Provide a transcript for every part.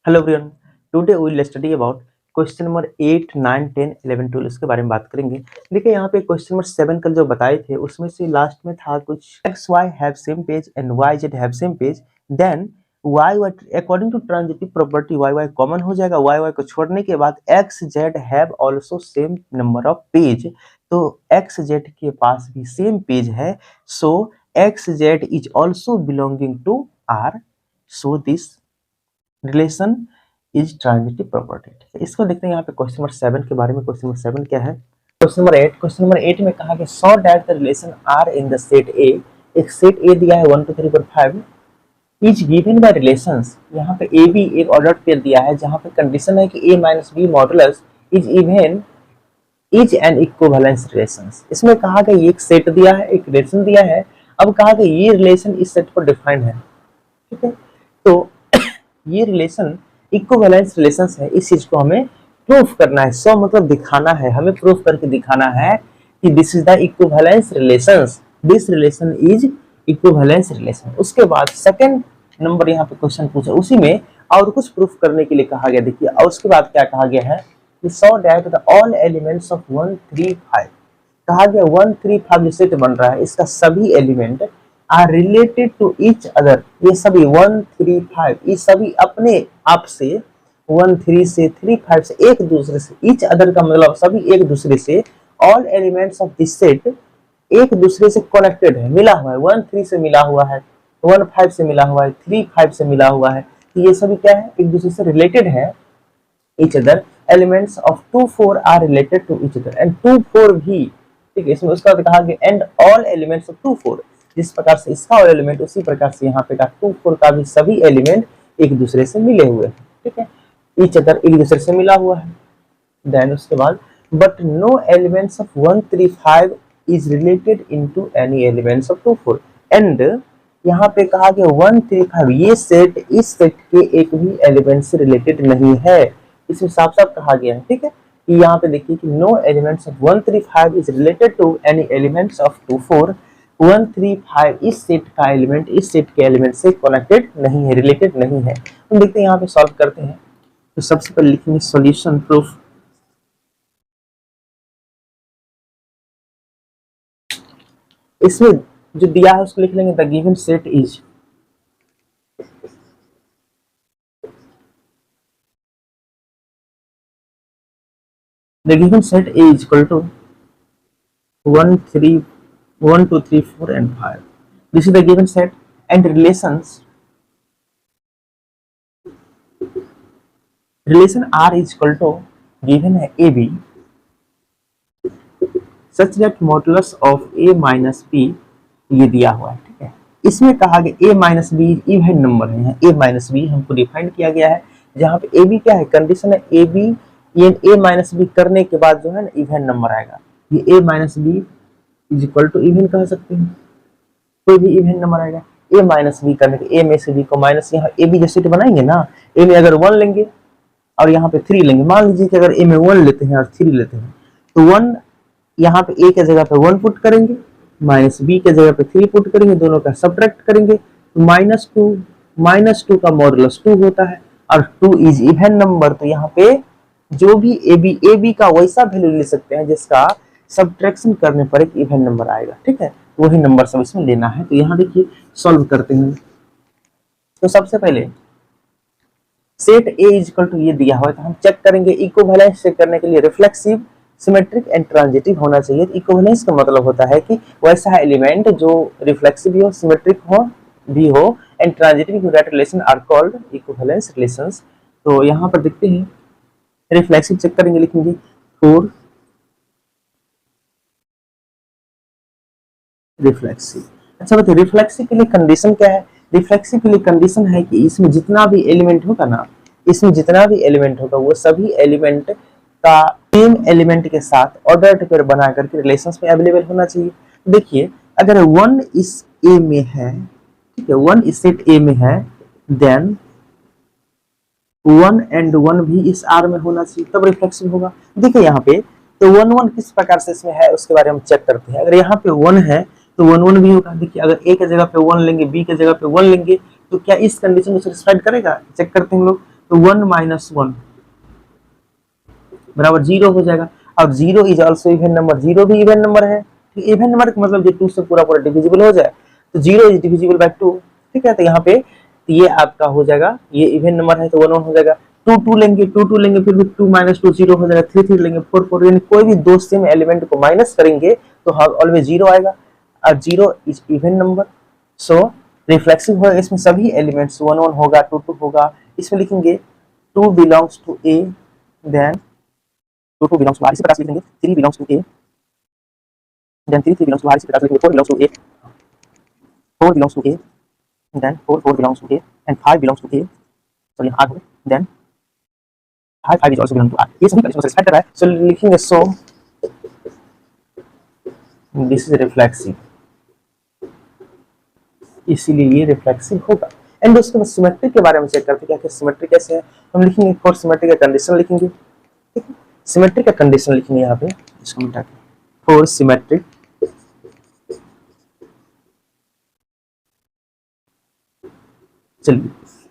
Hello everyone, today we will study about question number 8, 9, 10, 11, 12 इसके बारे में बात करेंगे। देखिए यहाँ पे क्वेश्चन नंबर 7 कल जो बताए थे उसमें से लास्ट में था कुछ X Y have same page and Y Z have same page, then Y Y according to transitive property Y Y common हो जाएगा। वाई वाई को छोड़ने के बाद X Z have also same number of page, तो X Z के पास भी सेम पेज है, so X Z is also belonging to R, so this relation is transitive property. इसको देखते हैं यहाँ पे क्वेश्चन नंबर 7 के बारे में। क्वेश्चन नंबर 7 क्या है? क्वेश्चन नंबर 8 में कहा कि so that the relation are in the set A, एक सेट ए दिया है 1 2 3 4 5 इज गिवन बाय रिलेशंस। यहाँ पे ए बी एक ऑर्डर पेयर दिया है जहाँ पे कंडीशन है कि A minus B modulus is even is an equivalence relations. इसमें कहा कि एक सेट दिया है, एक रिलेशन दिया है। अब कहा कि ये रिलेशन इस सेट पर डिफाइंड है, ठीक है। तो ये रिलेशन इक्विवेलेंस रिलेशंस है, इस चीज को हमें प्रूफ करना है। सो मतलब दिखाना है, हमें प्रूफ करके दिखाना है कि this is the equivalence relations, this relation is equivalence relation. उसके बाद सेकंड नंबर यहाँ पे क्वेश्चन पूछा, उसी में और कुछ प्रूफ करने के लिए कहा गया। देखिए और उसके बाद क्या कहा गया है कि so that the all elements of 1 3 5, कहा गया 1 3 5 जो सेट बन रहा है इसका सभी element are related to each other. ये सभी 1 3 5 ये सभी अपने आप से 1 3 से 3 5 से एक दूसरे से, ईच अदर का मतलब सभी एक दूसरे से, all elements of this set एक दूसरे से कनेक्टेड है, मिला हुआ है। 1 3 से मिला हुआ है, 1 5 से मिला हुआ है, 3 5 से मिला हुआ है। तो ये सभी क्या है, एक दूसरे से रिलेटेड है। each other elements of 2 4 are related to each other and 2 4 भी, ठीक है। इसमें उसका कहा कि and all elements of 2 4, जिस प्रकार से इसका और एलिमेंट उसी प्रकार से यहाँ पे का 2 4 का भी सभी एलिमेंट एक दूसरे से मिले हुए हैं, ठीक है। each other एक दूसरे से मिला हुआ है। देन उसके बाद but no elements of 1 3 5 is related into any elements of 2 4 and यहाँ पे कहा कि 1 3 5 ये सेट इस सेट के एक भी एलिमेंट से रिलेटेड नहीं है। इसमें साफ साफ कहा गया है, ठीक है। कि यहाँ पे देखिए कि no elements of 1 3 5 is related to any elements of 2 4। 1 3 5 इस सेट का एलिमेंट इस सेट के एलिमेंट से कनेक्टेड नहीं है, रिलेटेड नहीं है। हम देखते हैं यहाँ पे सॉल्व करते हैं। तो सबसे पहले लिखेंगे सॉल्यूशन प्रूफ। इसमें जो दिया है उसको लिख लेंगे the given set is, the given set A is equal to 1 2 3 4 and 5. This is the given set and relation R is equal to given है AB such that modulus of A minus B ये दिया हुआ है, ठीक है। इसमें कहा गया A minus B even number है, यहाँ A minus B हमको डिफाइन किया गया है, जहाँ पे AB क्या है, कंडीशन है AB ये A माइनस बी करने के बाद जो है ना इवन नंबर आएगा। ये A minus b is equal to even कह सकते हैं, कोई भी इवन नंबर आएगा। A माइनस बी करने के A में से B को माइनस, यहाँ ए बी जैसे बनाएंगे ना, A में अगर 1 लेंगे और यहाँ पे 3 लेंगे, मान लीजिए कि अगर A में 1 लेते हैं और 3 लेते हैं तो 1 यहाँ पे A के जगह पे 1 पुट करेंगे, माइनस B के जगह पे 3 पुट करेंगे, दोनों का सब्ट्रैक्ट करेंगे तो -2 का मॉडुलस 2 होता है और 2 इज इवन नंबर। तो यहाँ पे जो भी ए बी का वैसा वैल्यू ले सकते हैं जिसका सब्ट्रैक्शन करने पर एक इवन नंबर आएगा, ठीक है। वही नंबर सब इसमें लेना है। तो यहाँ देखिए सॉल्व करते हैं। तो सबसे पहले set A is equal to ये दिया हुआ है, तो हम चेक करेंगे इक्विवेलेंस चेक करने के लिए रिफ्लेक्सिव, सिमेट्रिक एंड ट्रांजिटिव होना चाहिए। इक्विवेलेंस का मतलब होता है कि वैसा एलिमेंट जो रिफ्लेक्सिव भी हो, सिमेट्रिक हो भी हो एंड ट्रांजिटिव भी, that relation are called equivalence relations. तो यहाँ पर देखते हैं रिफ्लेक्सिव चेक करेंगे, लिखेंगे 4 रिफ्लेक्सिव। अच्छा बताइए रिफ्लेक्सिव के लिए कंडीशन क्या है? रिफ्लेक्सिव के लिए कंडीशन है कि इसमें जितना भी एलिमेंट होगा ना, इसमें जितना भी एलिमेंट होगा वो सभी एलिमेंट का सेम एलिमेंट के साथ ऑर्डर पेयर बना करके रिलेशंस में अवेलेबल होना चाहिए। देखिए अगर 1 इस ए में है, ठीक है, 1 इस सेट ए में है, देन 1 and 1 भी इस R में होना चाहिए, तब रिफ्लेक्सिव होगा। देखिए यहाँ पे तो 1 1 किस प्रकार से इसमें है उसके बारे में चेक करते हैं। अगर यहाँ पे 1 है तो 1 1 भी होगा। देखिए अगर A के जगह पे 1 लेंगे, B के जगह पे 1 लेंगे तो क्या इस कंडीशन को सेटिस्फाइड करेगा? चेक करते हैं हम लोग। तो 1 माइनस 1 बराबर 0 हो जाएगा। अब 0 इज ऑल्सो इवन नंबर, 0 भी इवन नंबर है। इवन नंबर का मतलब जो 2 से पूरा पूरा डिविजिबल हो जाए, तो 0 इज डिविजिबल बाय 2। ठीक है, तो यहाँ पे ये आपका हो जाएगा, ये इवन नंबर है तो 1 1 हो जाएगा। 2 2 लेंगे, 2 2 लेंगे, फिर भी 2 माइनस 2 0 हो जाएगा। 3 3 लेंगे, 4 4, यानी कोई भी दो सेम एलिमेंट को माइनस करेंगे तो ऑलवेज 0 आएगा। और 0 is even number, so reflexive होगा, इसमें सभी एलिमेंट्स 1 1 होगा, 2 2 होगा। इसमें लिखेंगे 2 belongs to A, then 2 2 belongs to R, इसी प्रकार से लिखेंगे 3 belongs to A, then 3 3 belongs to R, इसी प्रकार से लिखेंगे 4 belongs to A, 4 belongs to A, then 4 4 belongs to A, and 5 belongs to A, तो यहाँ आर हो, then 5 is also belong to R. ये सभी कंडीशन सेटिस्फाई कर रहा है, सो लिखेंगे सो दिस इज रिफ्लेक्सिव, इसीलिए ये रिफ्लेक्सिव होगा। एंड उसके बाद सिमेट्री के बारे में चेक करते हैं, क्या सिमेट्री कैसे है। हम लिखेंगे फॉर सिमेट्री का कंडीशन लिखेंगे, ठीक है, सिमेट्री का कंडीशन लिखेंगे यहाँ पे, इसको मिटा के फॉर सिमेट्रिक चलिए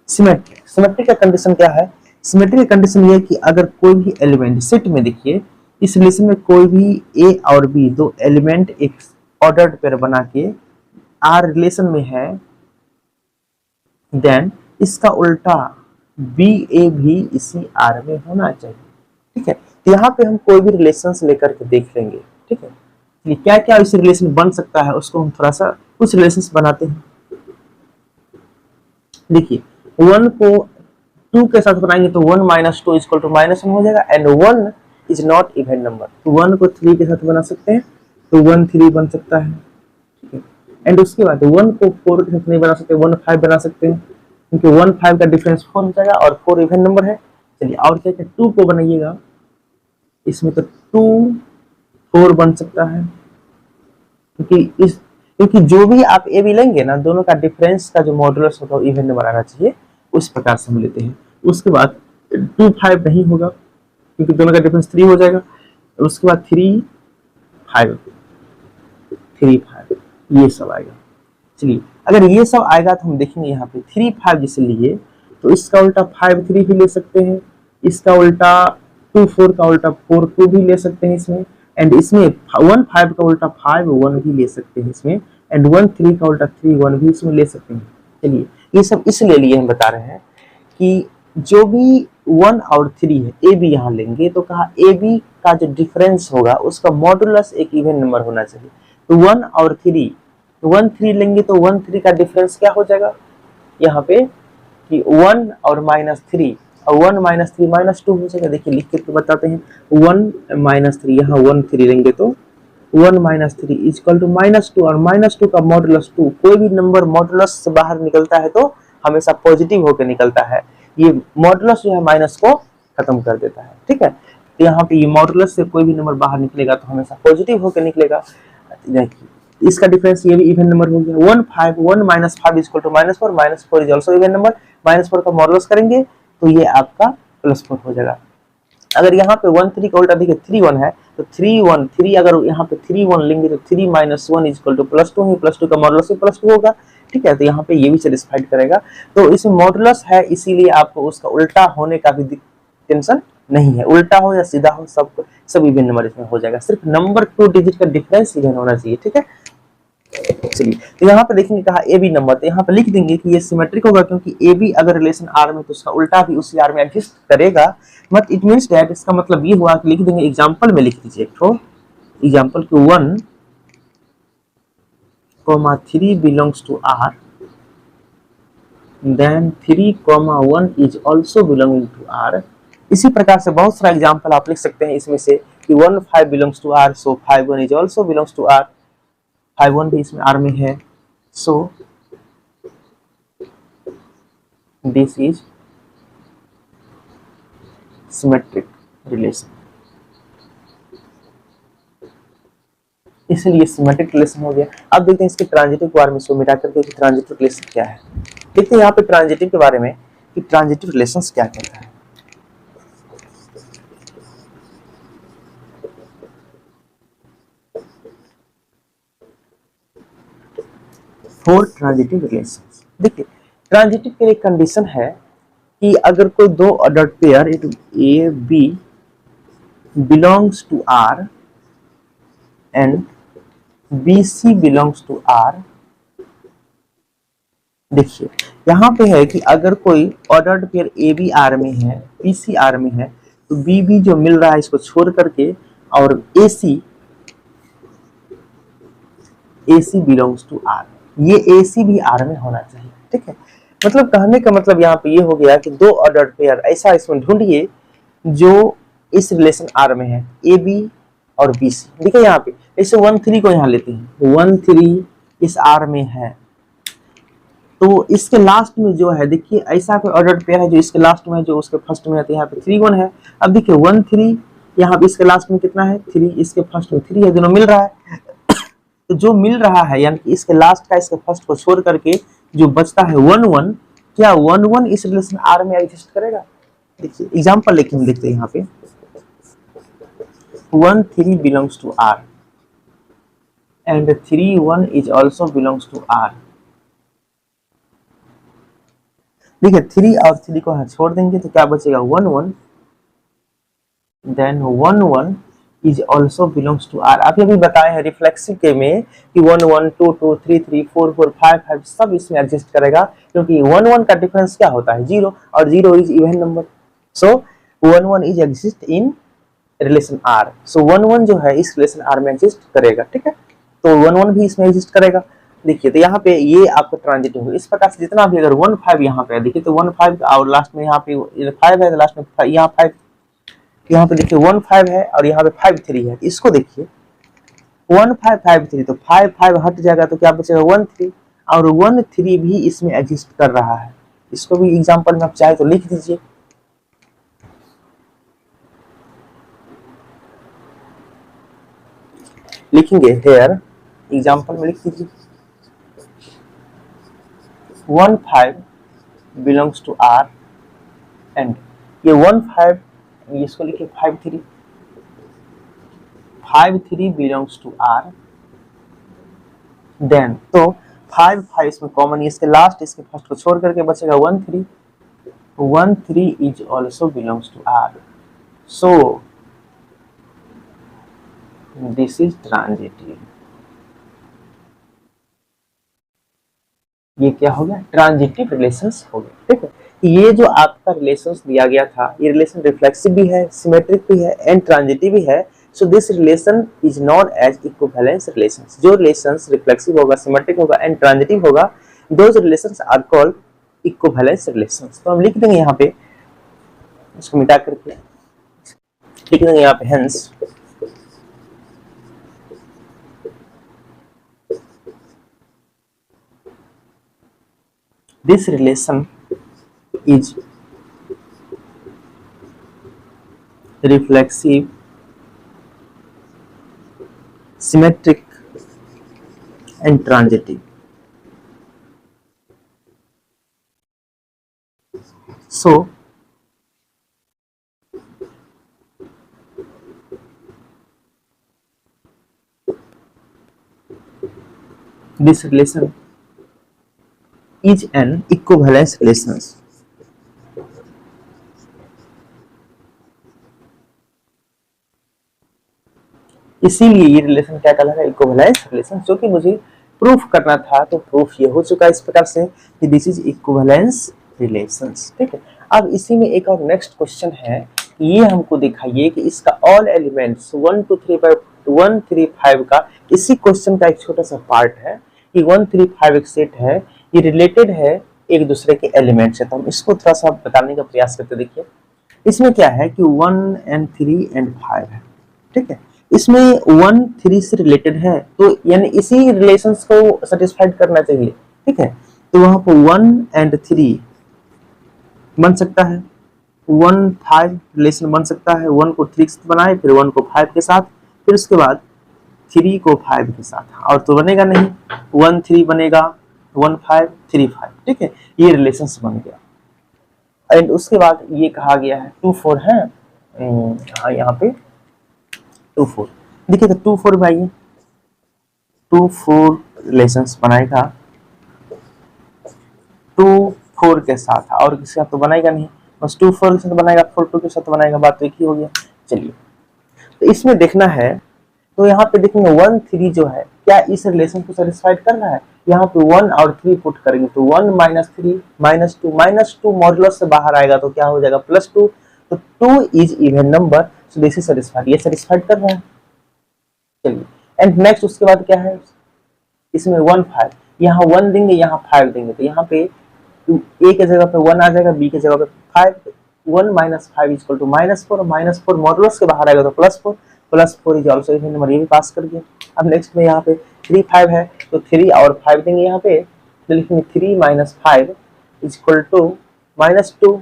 सिमेट्री का कंडीशन क्या है। सिमेट्री का कंडीशन ये है कि अगर कोई भी एलिमेंट सेट में, देखिए इस रिलेशन में कोई भी ए और बी दो एलिमेंट एक ऑर्डर्ड पेयर बना के आर रिलेशन में है, देन इसका उल्टा बी ए भी इसी आर में होना चाहिए। ठीक है, तो यहाँ पे हम कोई भी रिलेशंस लेकर के देख लेंगे। ठीक है, ये क्या क्या इस रिलेशन बन सकता है उसको हम थोड़ा सा कुछ रिलेशंस बनाते हैं। देखिए 1 को 2 के साथ बनाएंगे तो 1 माइनस 2 इक्वल टू माइनस 1 हो जाएगा, and 1 is not even number, तो 1 को 3 के साथ बना सकते हैं तो 1 3 बन सकता है। ठीक है, एंड उसके बाद 1 को 4 के साथ नहीं बना सकते, 1 5 बना सकते हैं, क्योंकि 1 5 का डिफरेंस 4 हो जाएगा और 4 इवन नंबर है। चलिए और क्या क्या 2 को बनाइएगा, इसमें तो 2 4 बन सकता है, क्योंकि जो भी आप ए बी लेंगे ना, दोनों का डिफरेंस का जो मॉडुलस होगा इवन नंबर आना चाहिए, उस प्रकार से हम लेते हैं। उसके बाद 2 5 नहीं होगा क्योंकि दोनों का डिफरेंस 3 हो जाएगा। उसके बाद 3 5 ये सब आएगा। चलिए अगर ये सब आएगा तो हम देखेंगे यहाँ पे 3 5 जिसे लिए तो इसका उल्टा 5 3 भी ले सकते हैं, इसका उल्टा 2 4 का उल्टा 4 2 भी ले सकते हैं इसमें, एंड इसमें 1 5 का उल्टा 5 1 भी ले सकते हैं इसमें, एंड 1 3 का उल्टा 3 1 भी इसमें ले सकते हैं। चलिए ये सब इसलिए लिए हम बता रहे हैं कि जो भी 1 और 3 है ए बी यहाँ लेंगे तो कहा ए बी का जो डिफरेंस होगा उसका मॉडुलस एक इवन नंबर होना चाहिए। तो 1 और 3, 1 3 लेंगे तो 1 3 का डिफरेंस क्या हो जाएगा यहाँ पे कि 1 और -3, और 1 -3 -2 हो जाएगा। देखिए लिख के तो बताते हैं 1 -3, यहाँ 1 3 लेंगे तो 1 -3 इक्वल टू -2, और -2 का मॉडुलस 2, कोई भी नंबर मॉडुलस से बाहर निकलता है तो हमेशा पॉजिटिव होकर निकलता है, ये मॉडुलस जो है माइनस को खत्म कर देता है। ठीक है, तो यहाँ पे ये मॉडुलस से कोई भी नंबर बाहर निकलेगा तो हमेशा पॉजिटिव होकर निकलेगा। देखिए इसका डिफरेंस ये भी इवन नंबर हो गया। 1 5 1 -5 equal to -4, -4 is also even number, -4 का मॉडुलस करेंगे तो ये आपका +4 हो जाएगा। अगर यहाँ पे 1 3 का उल्टा देखिए 3 1 है तो 3 1 3, अगर यहाँ पे 3 1 लेंगे तो 3 - 1 इक्वल टू +2 ही, +2 का मॉडुलस भी +2 होगा। ठीक है, तो यहाँ पे ये भी सेटिस्फाइड करेगा। तो इसमें मॉडुलस है इसीलिए आपको उसका उल्टा होने का भी टेंशन नहीं है, उल्टा हो या सीधा हो सब इवन नंबर इसमें हो जाएगा, सिर्फ नंबर 2 डिजिट का डिफरेंस इवन होना चाहिए। ठीक है, चलिए तो यहाँ पे देखेंगे कहा ए बी नंबर, तो यहाँ पे लिख देंगे कि ये सिमेट्रिक होगा क्योंकि ए बी अगर रिलेशन आर में तो उसका उल्टा भी उसी आर में एग्जिस्ट करेगा। बट इट मींस दैट, इसका मतलब ये हुआ कि लिख देंगे एग्जांपल में, लिख दीजिए एक एग्जांपल कि 1, 3 belongs to R, then 3, 1 is also belonging to R. इसी प्रकार से बहुत सारा एग्जांपल आप लिख सकते हैं इसमें से कि 1 5 belongs to R, so 5 1 is also belongs to R, 5 1 भी इसमें आर में है, so this is symmetric relation. इसलिए सिमेट्रिक रिलेशन हो गया। अब देखते हैं इसके ट्रांजिटिव के बारे में, इसको मिटा करके कि ट्रांजिटिव रिलेशन क्या है। देखते हैं यहाँ पे ट्रांजिटिव के बारे में कि ट्रांजिटिव रिलेशंस क्या कहता है। फॉर ट्रांजिटिव रिलेशंस, देखिए ट्रांजिटिव के लिए कंडीशन है कि अगर कोई दो ordered pair a B belongs to R and B C belongs to R. देखिए यहाँ पे है कि अगर कोई ordered pair a b R में है, बी सी आर में है, तो बी बी जो मिल रहा है इसको छोड़ करके और ए सी बिलोंग्स टू आर, ये ए सी भी आर में होना चाहिए। ठीक है, मतलब कहने का मतलब यहाँ पे ये हो गया कि दो ऑर्डर्ड पेयर ऐसा इसमें ढूंढिए जो इस रिलेशन आर में है, ए बी और बी सी। देखिए यहाँ पे जैसे 1 3 को यहाँ लेते हैं, 1 3 इस आर में है, तो इसके लास्ट में जो है देखिए ऐसा कोई ऑर्डर्ड पेयर है जो इसके लास्ट में है, जो उसके फर्स्ट में है, तो यहाँ पे 3 1 है। अब देखिए 1 3 यहाँ पे इसके लास्ट में कितना है, 3, इसके फर्स्ट में 3 है, दोनों मिल रहा है। तो जो मिल रहा है यानी कि इसके लास्ट का इसके फर्स्ट को छोड़ करके जो बचता है 1 1, क्या 1 1 इस रिलेशन आर में एग्जिस्ट करेगा? देखिए एग्जांपल लेके हम देखते हैं यहाँ पे 1 3 belongs to R and 3 1 is also belongs to R. देखिए 3 और 3 को छोड़ देंगे तो क्या बचेगा 1 1, then 1 1 is also belongs to R. अभी बताए हैं रिफ्लेक्सिव के में कि 1 1 2 2 3 3 4 4 5 5 सब इसमें एग्जिस्ट करेगा, क्योंकि 1 1 का डिफरेंस क्या होता है 0, और 0 is even number. So 1 1 is exist in relation R, so 1 1 जो है इस रिलेशन आर में एग्जिस्ट करेगा। ठीक है, तो 1 1 भी इसमें एग्जिस्ट करेगा। देखिए तो यहाँ पे ये आपका ट्रांजिटिव है। इस प्रकार से जितना भी अगर 1 5 यहाँ पे देखिए तो 1 5 और लास्ट में यहाँ पे 5 है, तो लास्ट में यहाँ 5, यहाँ पे देखिए 1 5 है और यहाँ पे 5 3 है। इसको देखिए 1 5 5 3, तो 5 5 हट जाएगा तो क्या बचेगा 1 3, और 1 3 भी इसमें एग्जिस्ट कर रहा है। इसको भी एग्जांपल में आप चाहे तो लिख दीजिए। लिखेंगे हेयर एग्जांपल में लिख दीजिए 1 5 बिलोंग्स टू आर एंड ये 1 5, इसको लिखिए 5 3, 5 3 बिलोंग्स टू आर। देन तो 5 5 इसमें कॉमन, इसके लास्ट इसके फर्स्ट को छोड़ करके बचेगा 1 3, 1 3 is also belongs to R. So this is transitive. ये क्या हो गया, ट्रांजिटिव रिलेशंस हो गया। ठीक है, ये जो आपका रिलेशंस दिया गया था, ये रिलेशन रिफ्लेक्सिव भी है, सिमेट्रिक भी है एंड ट्रांजिटिव भी है। So this relation is known as equivalence relations. जो रिलेशंस रिफ्लेक्सिव होगा, सिमेट्रिक होगा एंड ट्रांजिटिव होगा, those relations are called equivalence relations. तो हम लिख देंगे यहाँ पे, इसको मिटा करके लिख देंगे यहाँ पे hence this relation is reflexive, symmetric and transitive. So this relation is an equivalence relation। इसीलिए ये रिलेशन क्या कहलाता है, इक्विवेलेंस रिलेशन, जो कि मुझे प्रूफ करना था, तो प्रूफ ये हो चुका है इस प्रकार से कि दिस इज इक्विवेलेंस रिलेशंस। ठीक है, अब इसी में एक और नेक्स्ट क्वेश्चन है, ये हमको दिखाइए कि इसका ऑल एलिमेंट्स 1 2 3 5 1 3 5 का, इसी क्वेश्चन का एक छोटा सा पार्ट है कि 1 3 5 एक सेट है, ये रिलेटेड है एक दूसरे के एलिमेंट से। तो हम इसको थोड़ा सा बताने का प्रयास करते। देखिए इसमें क्या है कि 1 and 3 and 5 है। ठीक है, इसमें 1 3 से रिलेटेड है, तो यानी इसी रिलेशंस को सेटिस्फाइड करना चाहिए। ठीक है, तो वहां पर 1 and 3 बन सकता है, 1 5 रिलेशन बन सकता है, 1 को 3 के साथ बनाए, फिर 1 को 5 के साथ, फिर उसके बाद 3 को 5 के साथ, और तो बनेगा नहीं, 1 3 बनेगा, 1 5 3 5। ठीक है, ये रिलेशंस बन गया। एंड उसके बाद ये कहा गया है 2 4 है, यहाँ पे 2 4 देखिए, तो 2 4 में आइए, 2 4 रिलेशंस बनाएगा, 2 4 के साथ, और किसी का तो बनाएगा नहीं, बस 2 4 के साथ बनाएगा, 4 2 के साथ बनाएगा, बात तो एक ही हो गया। चलिए, तो इसमें देखना है, तो यहाँ पे देखेंगे 1 3 जो है क्या इस रिलेशन को सेटिस्फाइड कर रहा है। यहाँ पे 1 और 3 पुट करेंगे तो 1 -3 -2 मॉडुलस से बाहर आएगा तो क्या हो जाएगा +2, तो 2 is even number, so this is satisfied, ये सेटिस्फाइड कर रहा है। चलिए, एंड नेक्स्ट उसके बाद क्या है, इसमें 1 5, यहाँ 1 देंगे, यहाँ 5 देंगे, तो यहाँ पे ए के जगह पे 1 आ जाएगा, बी के जगह पे 5, 1 - 5 इक्वल टू -4 मॉडुलस के बाहर आएगा तो +4 इज ऑल्सो इवन नंबर, ये भी पास कर दिया। अब नेक्स्ट में यहाँ पे 3 5 है तो 3 और 5 देंगे यहाँ पे, तो लिखेंगे 3 - 5 इक्वल टू -2,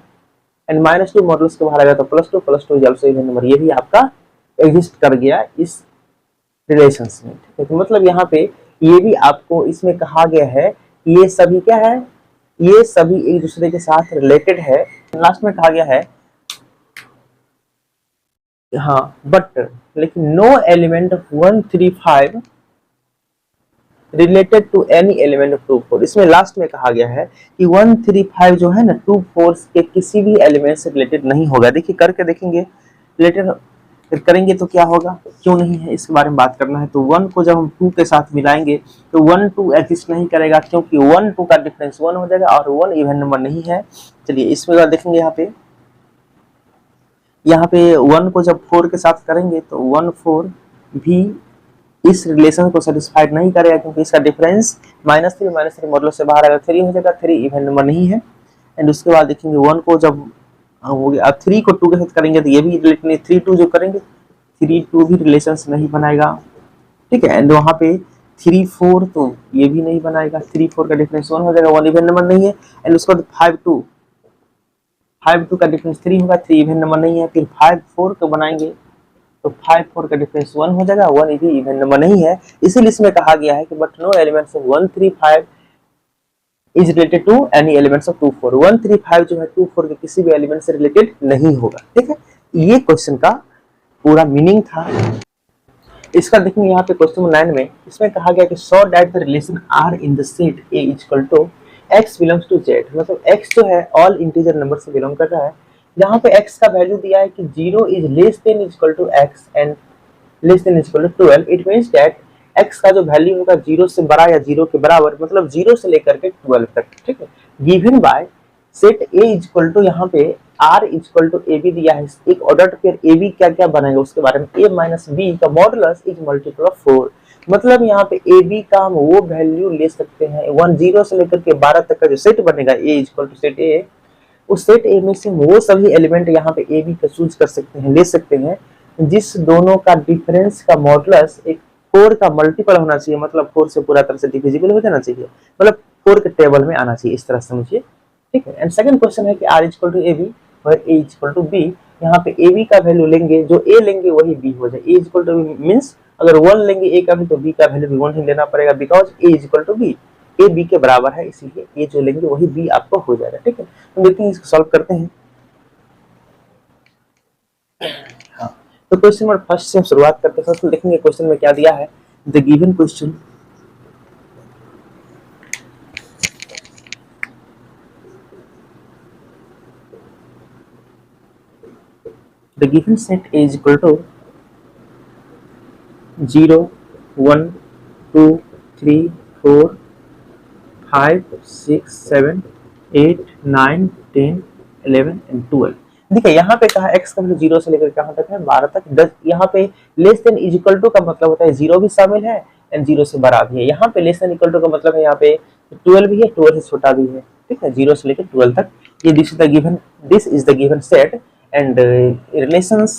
एंड -2 मॉडुलस के बाहर आएगा तो +2 इज ऑल्सो इवन नंबर, ये भी आपका एग्जिस्ट कर गया इस रिलेशंस में। ठीक है, तो मतलब यहाँ पे ये भी आपको इसमें कहा गया है, ये सभी क्या है, ये सभी एक दूसरे के साथ रिलेटेड है। लास्ट में कहा गया है हाँ, बट लेकिन no element of 1 3 5 related to any element of 2 4, इसमें लास्ट में कहा गया है कि 1 3 5 जो है ना 2 4 के किसी भी एलिमेंट से रिलेटेड नहीं होगा। देखिए करके देखेंगे, रिलेटेड करेंगे तो क्या होगा, क्यों नहीं है, इसके बारे में बात करना है। तो 1 को जब हम 2 के साथ मिलाएंगे तो 1 2 एग्जिस्ट नहीं करेगा, क्योंकि 1 2 का डिफरेंस 1 हो जाएगा और 1 इवन नंबर नहीं है। चलिए इसमें बात देखेंगे, यहाँ पे 1 को जब 4 के साथ करेंगे तो 1 4 भी इस रिलेशन को सेटिस्फाइड नहीं करेगा, क्योंकि इसका डिफरेंस -3 मॉडुलस से बाहर आएगा, 3 हो जाएगा, 3 इवन नंबर नहीं है। एंड उसके बाद देखेंगे 1 को जब हो गया, अब 3 को 2 के साथ करेंगे तो ये भी रिलेट नहीं, 3 2 जो करेंगे 3 2 भी रिलेशन नहीं बनाएगा। ठीक है, एंड वहाँ पे 3 4 तो ये भी नहीं बनाएगा, 3 4 का डिफरेंस 1 हो जाएगा, 1 इवन नंबर नहीं है। एंड उसके बाद 5 2 का डिफरेंस 3 होगा, 3 इवन नंबर नहीं है। फिर 5 4 को बनाएंगे तो 5 4 का डिफरेंस 1 हो जाएगा, 1 भी इवन नंबर नहीं है। इसीलिए इसमें कहा गया है कि but no elements of 1 3 5 is related to any elements of 2 4, 1 3 5 जो है 2 4 के किसी भी एलिमेंट से रिलेटेड नहीं होगा। ठीक है, ये क्वेश्चन का पूरा मीनिंग था। इसका देखेंगे यहाँ पे क्वेश्चन नंबर 9 में, इसमें कहा गया कि so that the relation are in the set A equal to x belongs to z, मतलब x जो है ऑल इंटीजर नंबर से बिलोंग कर रहा है। जहाँ पे x का वैल्यू दिया है कि 0 is less than equal to x and less than equal to 12, it means that x का जो वैल्यू होगा 0 से बड़ा या 0 के बराबर, मतलब 0 से लेकर के 12 तक। ठीक है, given by set a equal to, यहाँ पे r इक्वल टू ab दिया है, एक ऑर्डर पेयर ab क्या क्या बनेगा उसके बारे में, a माइनस b का मॉडुलस इज मल्टीपल ऑफ 4, मतलब यहाँ पे ab का हम वो वैल्यू ले सकते हैं 1 0 से लेकर के 12 तक का जो सेट बनेगा a equal to set a, उस सेट a में से वो सभी एलिमेंट यहाँ पे ab का चूज कर सकते हैं, ले सकते हैं, जिस दोनों का डिफरेंस का मॉडुलस एक 4 का मल्टीपल होना चाहिए, मतलब 4 से पूरा तरह से डिविजिबल हो जाना चाहिए, मतलब 4 के टेबल में आना चाहिए, इस तरह से मुझे। ठीक है, एंड सेकंड क्वेश्चन है कि r इक्वल टू ab और a इक्वल टू b, यहाँ पे ab का वैल्यू लेंगे, जो a लेंगे वही b हो जाए, a equal to b means अगर 1 लेंगे a का भी तो b का वैल्यू भी 1 ही लेना पड़ेगा, because a equal to b, a b के बराबर है, इसीलिए a जो लेंगे वही b आपको हो जाएगा। ठीक है, तो देखते हैं इसको सॉल्व करते हैं। हाँ, तो क्वेश्चन नंबर फर्स्ट से हम शुरुआत करते हैं। सबसे देखेंगे क्वेश्चन में क्या दिया है, the given question the given set A is equal to 0 1 2 3 4 5 6 7 8 9 10 11 and 12। देखिए यहाँ पे कहा x का वैल्यू 0 से लेकर कहाँ तक है 12 तक। 10 यहाँ पे less than is equal to का मतलब होता है 0 भी शामिल है एंड 0 से बड़ा भी है। यहाँ पे लेस देन इक्वल टू का मतलब है यहाँ पे 12 भी है, 12 से छोटा भी है। ठीक है, 0 से लेकर 12 तक। ये this is the given set and relations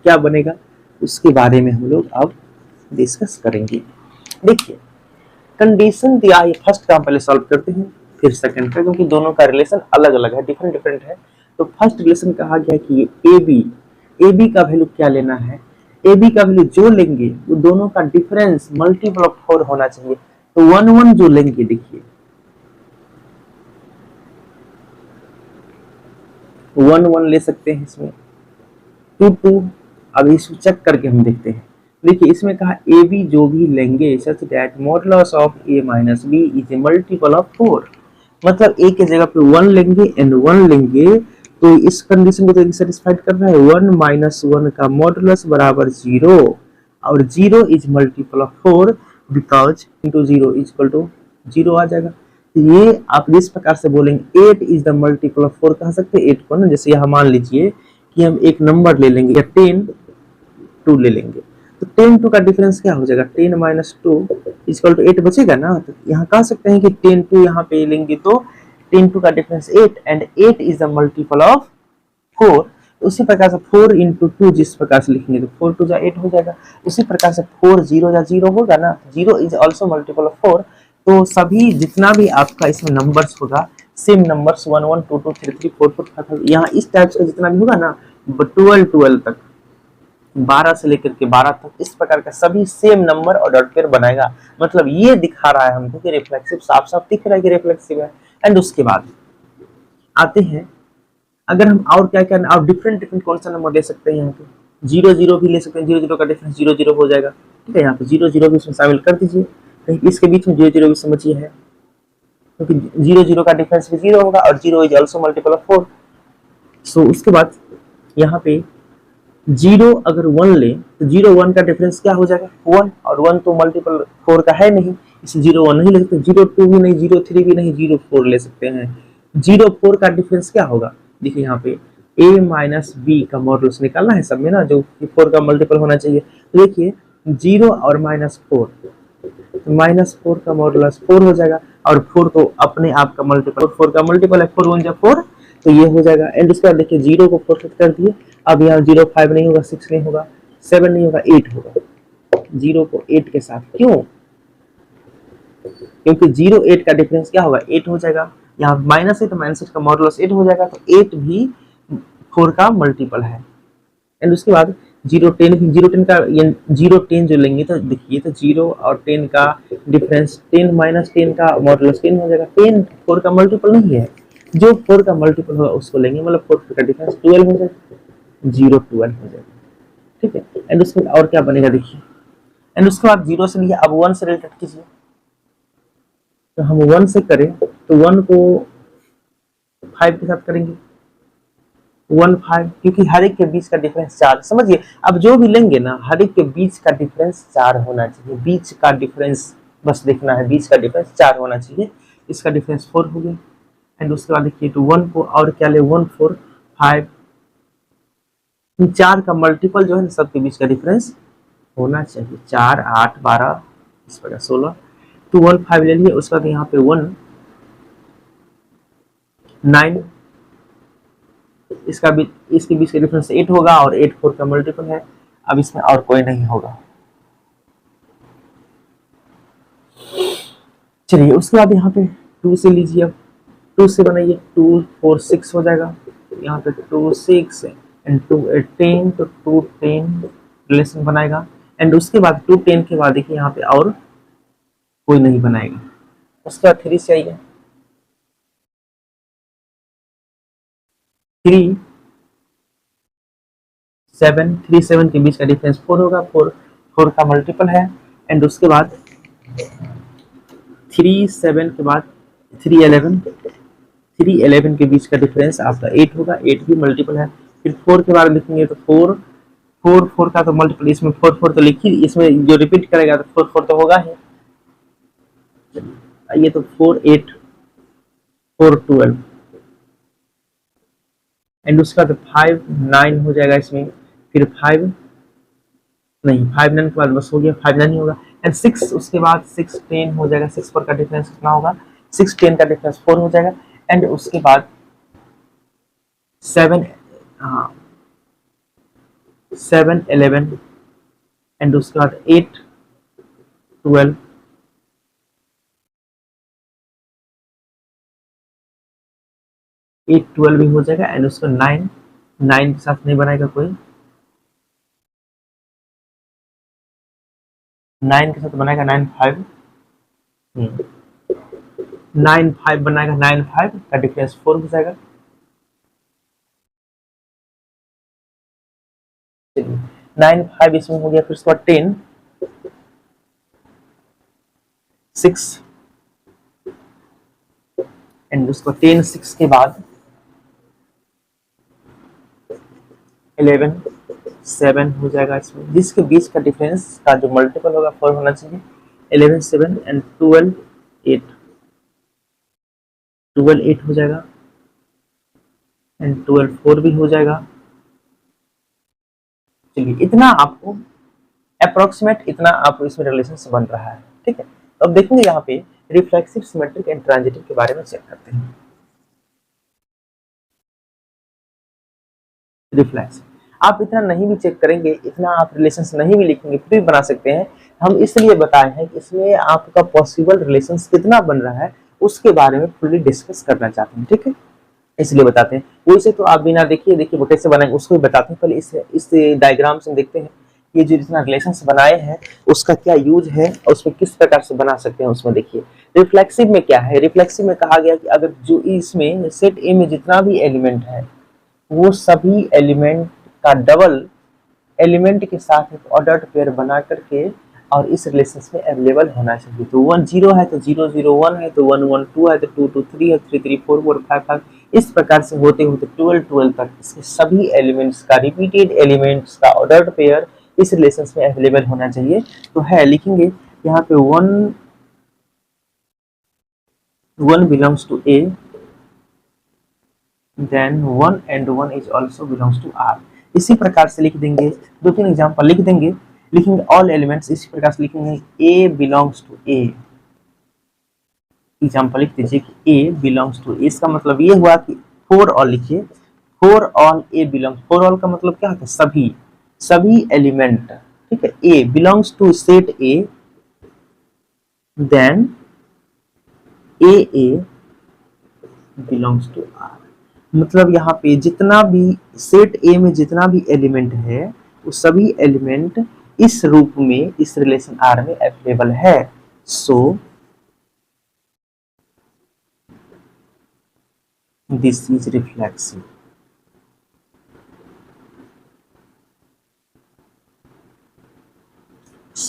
क्या बनेगा उसके बारे में हम लोग अब डिस्कस करेंगे। देखिए कंडीशन दिया है, फर्स्ट का हम पहले सॉल्व करते हैं फिर सेकंड का, क्योंकि दोनों का रिलेशन अलग अलग है, डिफरेंट है। तो फर्स्ट रिलेशन कहा गया कि ए बी का वैल्यू क्या लेना है, ए बी का वैल्यू जो लेंगे वो दोनों का डिफरेंस मल्टीपल ऑफ 4 होना चाहिए। तो 1 1 जो लेंगे, देखिए 1 1 ले सकते हैं, इसमें 2 2, अब इसको चेक करके हम देखते हैं। देखिए इसमें कहा ए बी जो भी लेंगे such that modulus of a minus b is a multiple of 4, मतलब ए के जगह पे 1 लेंगे एंड 1 लेंगे, तो इस कंडीशन को तो सेटिस्फाइड कर रहा है। 1 माइनस 1 का मॉडुलस बराबर 0, और 0 is multiple of 4 because into 0 is equal to 0 आ जाएगा। तो ये आप जिस प्रकार से बोलेंगे 8 इज द मल्टीपल ऑफ 4 कह सकते हैं 8 को ना। जैसे यहाँ मान लीजिए कि हम एक नंबर ले लेंगे या 10 2 ले लेंगे, तो 10 2 का डिफरेंस क्या हो जाएगा, 10 माइनस 2 इक्वल टू 8 बचेगा ना। तो यहाँ कह सकते हैं कि 10 2 यहाँ पे लेंगे तो 10 2 का difference 8 and 8 is the multiple of 4। उसी प्रकार से 4 इंटू 2 जिस प्रकार से लिखेंगे तो 4 2 जा 8 हो जाएगा। उसी प्रकार से 4 0 जा 0 होगा ना, 0 इज ऑल्सो मल्टीपल ऑफ 4। तो सभी जितना भी आपका इसमें नंबर्स होगा सेम नंबर्स 1 1 2 2 3 3 4 4 5 5 यहाँ इस टाइप का जितना भी होगा ना 12 12 तक, 12 से लेकर के 12 तक, इस प्रकार का सभी सेम नंबर और डॉट पेयर बनाएगा। मतलब ये दिखा रहा है हमको कि रिफ्लेक्सिव, साफ साफ दिख रहा है कि रिफ्लेक्सिव है। एंड उसके बाद आते हैं, अगर हम और क्या क्या आप डिफरेंट डिफरेंट कौन सा नंबर ले सकते हैं यहाँ पे, 0 0 भी ले सकते हैं, 0 0 का डिफरेंस 0 0 हो जाएगा। ठीक है, यहाँ पे 0 0 भी इसमें शामिल कर दीजिए, कहीं इसके बीच में 0 0 भी समझिए है, क्योंकि 0 0 का डिफरेंस भी 0 होगा और 0 इज ऑल्सो मल्टीपल ऑफ 4। सो उसके बाद यहाँ पे 0 अगर 1 ले तो 0 1 का डिफरेंस क्या हो जाएगा 1, और 1 तो मल्टीपल 4 का है नहीं, इसे 0 1 नहीं ले सकते, 0 2 भी नहीं, 0 3 भी नहीं, 0 4 ले सकते हैं। 0 4 का डिफरेंस क्या होगा, देखिए यहाँ पे a माइनस बी का मॉडुलस निकालना है सब में ना, जो 4 का मल्टीपल होना चाहिए। तो देखिए 0 और माइनस 4, तो माइनस 4 का मॉडुलस 4 हो जाएगा, और 4 तो अपने आप का मल्टीपल, 4 का मल्टीपल है 4 1 जा 4, तो ये हो जाएगा। एंड उसके बाद देखिए 0 को 4 कर दिए, अब यहाँ 0 5 नहीं होगा, 6 नहीं होगा, 7 नहीं होगा, 8 होगा। 0 को 8 के साथ, क्यों, क्योंकि 0 8 का डिफरेंस क्या होगा 8 हो जाएगा। यहाँ माइनस है तो माइनस 8 का मॉडुलस 8 हो जाएगा, तो 8 भी 4 का मल्टीपल है। एंड उसके बाद 0 10 भी, 0 10 का ये 0 10 जो लेंगे तो देखिए तो 0 और 10 का डिफरेंस 10 माइनस 10 का मॉडुलस 10 हो जाएगा। 10 4 का मल्टीपल नहीं है, जो 4 का मल्टीपल होगा उसको लेंगे, मतलब 4 का डिफरेंस 12 हो जाएगा, 0 12 हो जाएगा। ठीक है, एंड उसके बाद और क्या बनेगा देखिए, एंड उसके बाद 0 से लिए अब 1 से रिलेटेड कीजिए, तो हम 1 से करें तो 1 को 5 के साथ करेंगे, 1 5, क्योंकि हर एक के बीच का डिफरेंस 4, समझिए अब जो भी लेंगे ना हर एक के बीच का डिफरेंस 4 होना चाहिए, बीच का डिफरेंस बस देखना है, बीच का डिफरेंस 4 होना चाहिए। इसका डिफरेंस 4 हो गया। एंड उसके बाद देखिए तो 1 को और क्या ले, 1 4 5, 4 का मल्टीपल जो है ना सबके बीच का डिफरेंस होना चाहिए, 4 8 12 इस प्रकार 16, तो 1 5 ले लिए। उसके बाद यहाँ पे 1 9, इसका भी इसके बीच का डिफरेंस 8 होगा, और 8 4 का मल्टीपल है। अब इसमें और कोई नहीं होगा। चलिए उसके बाद यहाँ पे 2 से लीजिए, अब 2 से बनाइए, 2 4 6 हो जाएगा, यहाँ पे 2 6 एंड 2 8 10, तो 2 10 रिलेशन बनाएगा। एंड उसके बाद 2 10 के बाद देखिए यहाँ पे और कोई नहीं बनाएगा। उसके बाद 3 से आइए, 3 7 3 7 के बीच का डिफरेंस 4 होगा, 4 4 का मल्टीपल है। एंड उसके बाद 3 7 के बाद 3 11, 3 11 के बीच का डिफरेंस आपका 8 होगा, 8 भी मल्टीपल है। फिर 4 के बाद लिखेंगे तो 4 4 4 का तो मल्टीपल, इसमें 4 4 तो लिखिए, इसमें जो रिपीट करेगा तो 4 4 तो होगा ही। ये तो 4 8 4 12, एंड उसका तो 5 9 हो जाएगा इसमें, फिर 5 नहीं, 5 9 के बाद बस हो गया, 5 9 ही होगा। एंड 6 उसके बाद 6 10 हो जाएगा, 6 4 का डिफरेंस कितना होगा, 6 10 का डिफरेंस 4 हो जाएगा। एंड उसके बाद 7 हाँ 7 11, एंड उसके बाद 8 12, 8 12 भी हो जाएगा। एंड उसका 9 9 के साथ नहीं बनाएगा कोई, 9 के साथ बनाएगा 9 5, 9 5 बनाएगा, 9 5 का डिफरेंस 4 हो जाएगा। 9 5 इसमें हो गया, फिर उसके बाद 10 6 एंड उसको 10 6 के बाद 11 7 हो जाएगा इसमें, जिसके बीच का डिफरेंस का जो मल्टीपल होगा 4 होना चाहिए। 11 7 एंड 12 8, 12 8 हो जाएगा एंड 12 4 भी हो जाएगा। चलिए इतना आपको अप्रोक्सीमेट इतना आपको इसमें रिलेशन बन रहा है, ठीक है। तो अब देखेंगे यहाँ पे रिफ्लेक्सिव, सिमेट्रिक एंड ट्रांजिटिव के बारे में चेक करते हैं। रिफ्लेक्स आप इतना नहीं भी चेक करेंगे, इतना आप रिलेशंस नहीं भी लिखेंगे फिर भी बना सकते हैं। हम इसलिए बताए हैं कि इसमें आपका पॉसिबल रिलेशंस कितना बन रहा है उसके बारे में फुल्ली डिस्कस करना चाहते हैं, ठीक है, इसलिए बताते हैं। वैसे तो आप बिना देखिए वो कैसे बनाएंगे उसको भी बताते हैं। पहले इस डायग्राम से देखते हैं ये जो जितना रिलेशंस बनाए हैं उसका क्या यूज है और उसमें किस प्रकार से बना सकते हैं। उसमें देखिए रिफ्लेक्सिव में क्या है, रिफ्लेक्सिव में कहा गया कि अगर जो इसमें सेट ए में जितना भी एलिमेंट है वो सभी एलिमेंट का डबल एलिमेंट के साथ एक ऑर्डर्ड पेयर बना करके और इस रिलेशन में अवेलेबल होना चाहिए। तो 1 0 है तो 0 0 1 है तो 1 1 2 है तो 2 2 3 है 3 3 4 4 5 5, इस प्रकार से होते होते 12 12 तक इसके सभी एलिमेंट्स का रिपीटेड एलिमेंट्स का ऑर्डर्ड पेयर इस रिलेशन में अवेलेबल होना चाहिए। तो है लिखेंगे यहाँ पे 1 belongs to A, then 1 and 1 is also belongs to R। इसी प्रकार से लिख देंगे, दो तीन एग्जांपल लिख देंगे, लिखेंगे ऑल एलिमेंट्स इसी प्रकार से लिखेंगे A belongs to A। Example लिख दीजिए कि A belongs to A, इसका मतलब ये हुआ कि फॉर ऑल लिखिए, for all A belongs, for all का मतलब क्या होता है, सभी सभी एलिमेंट, ठीक है। A belongs to set A, then A belongs to R। मतलब यहाँ पे जितना भी सेट ए में जितना भी एलिमेंट है वो सभी एलिमेंट इस रूप में इस रिलेशन आर में अवेलेबल है। So this is reflexive.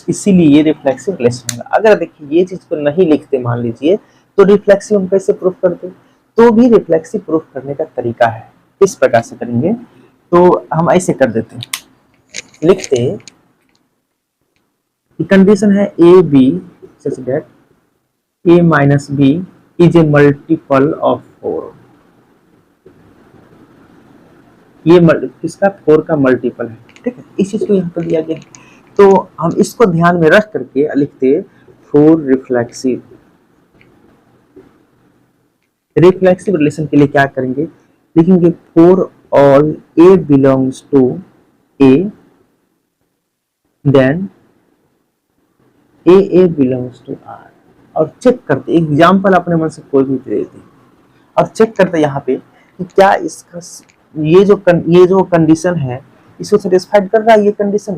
इसीलिए ये रिफ्लेक्सिव रिलेशन है। अगर देखिए ये चीज को नहीं लिखते मान लीजिए तो रिफ्लेक्सिव हम कैसे प्रूफ करते, तो भी रिफ्लेक्सिव प्रूफ करने का तरीका है, इस प्रकार से करेंगे। तो हम ऐसे कर देते हैं, लिखते कंडीशन है a b such that a minus b is a multiple of 4। ये किसका, 4 का मल्टीपल है, ठीक है। इस चीज को यहाँ पर दिया गया है तो हम इसको ध्यान में रख करके लिखते 4 रिफ्लेक्सिव। रिफ्लेक्सिव रिलेशन के लिए क्या करेंगे, लिखेंगे for all a belongs to A, then a belongs to R, और चेक करते एग्जाम्पल अपने मन से कोई भी दे देते और चेक करते यहाँ पे कि क्या इसका ये जो कंडीशन है इसको सेटिस्फाइड कर रहा है। ये कंडीशन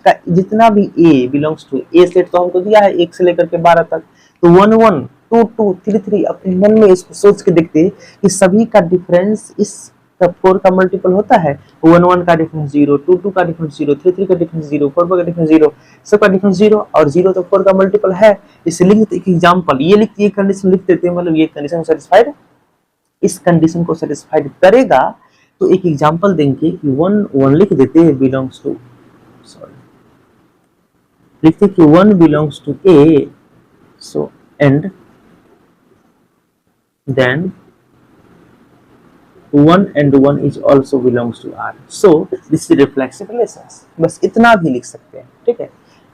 का जितना भी ए बिलोंग्स टू ए सेट तो हमको दिया है 1 से लेकर के 12 तक, तो 1 1 2 2 3 3 अपने मन में इसको सोच के देखते कि सभी का डिफरेंस इस 4 का मल्टीपल होता है। 1 1 का डिफरेंस 0, 2 2 का डिफरेंस 0, 3 3 का डिफरेंस 0, 4 4 का डिफरेंस 0, सबका डिफरेंस 0 और 0 तो 4 का मल्टीपल है। इसे लिख देते एक एग्जांपल, ये लिखते, ये कंडीशन लिख देते हैं, मतलब ये कंडीशन सेटिस्फाइड, इस कंडीशन को सेटिस्फाइड करेगा तो एक एग्जांपल देंगे कि 1 1 लिख देते हैं बिलोंग्स टू, सॉरी लिखते कि 1 belongs to A, so and then 1 and 1 is also belongs to R, so this is reflexive relations। बस इतना भी लिख सकते हैं, ठीक है।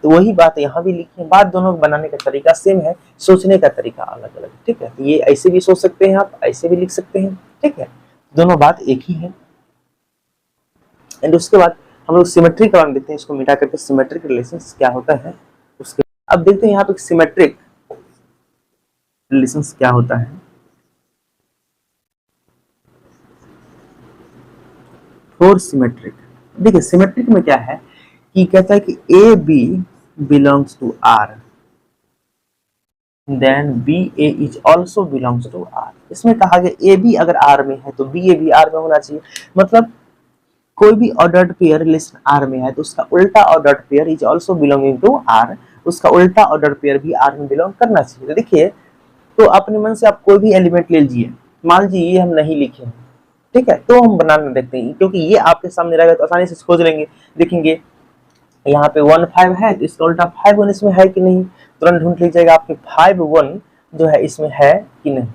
तो वही बात यहाँ भी लिखी है, बात दोनों बनाने का तरीका सेम है, सोचने का तरीका अलग अलग, ठीक है। ये ऐसे भी सोच सकते हैं आप, ऐसे भी लिख सकते हैं, ठीक है, दोनों बात एक ही है। एंड उसके बाद हम लोग सिमेट्रिक मान देते हैं, इसको मिटा करके सिमेट्रिक रिलेशंस क्या होता है उसके अब देखते हैं यहाँ पे सिमेट्रिक रिलेशंस क्या होता है। फॉर सिमेट्रिक, देखिए सिमेट्रिक में क्या है कि कहता है कि A B belongs to R, then b a is also belongs to R. इसमें कहा गया ए बी अगर आर में है तो बी ए भी आर में होना चाहिए, मतलब कोई भी ऑर्डर्ड पेयर रिलेशन आर में है तो उसका उल्टा ordered pair is also belonging to R, उसका उल्टा ऑर्डर पेयर भी आर में बिलोंग करना चाहिए। तो देखिए तो अपने मन से आप कोई भी एलिमेंट ले लीजिए, मान लीजिए ये हम नहीं लिखे हैं, ठीक है, तो हम बनाना देखते हैं, क्योंकि ये आपके सामने रहेगा तो आसानी से खोज लेंगे, देखेंगे यहाँ पे 1 5 है तो इसका उल्टा 5 1 इसमें है कि नहीं, तुरंत ढूंढ लीजिएगा आपके 5 1 जो है इसमें है कि नहीं।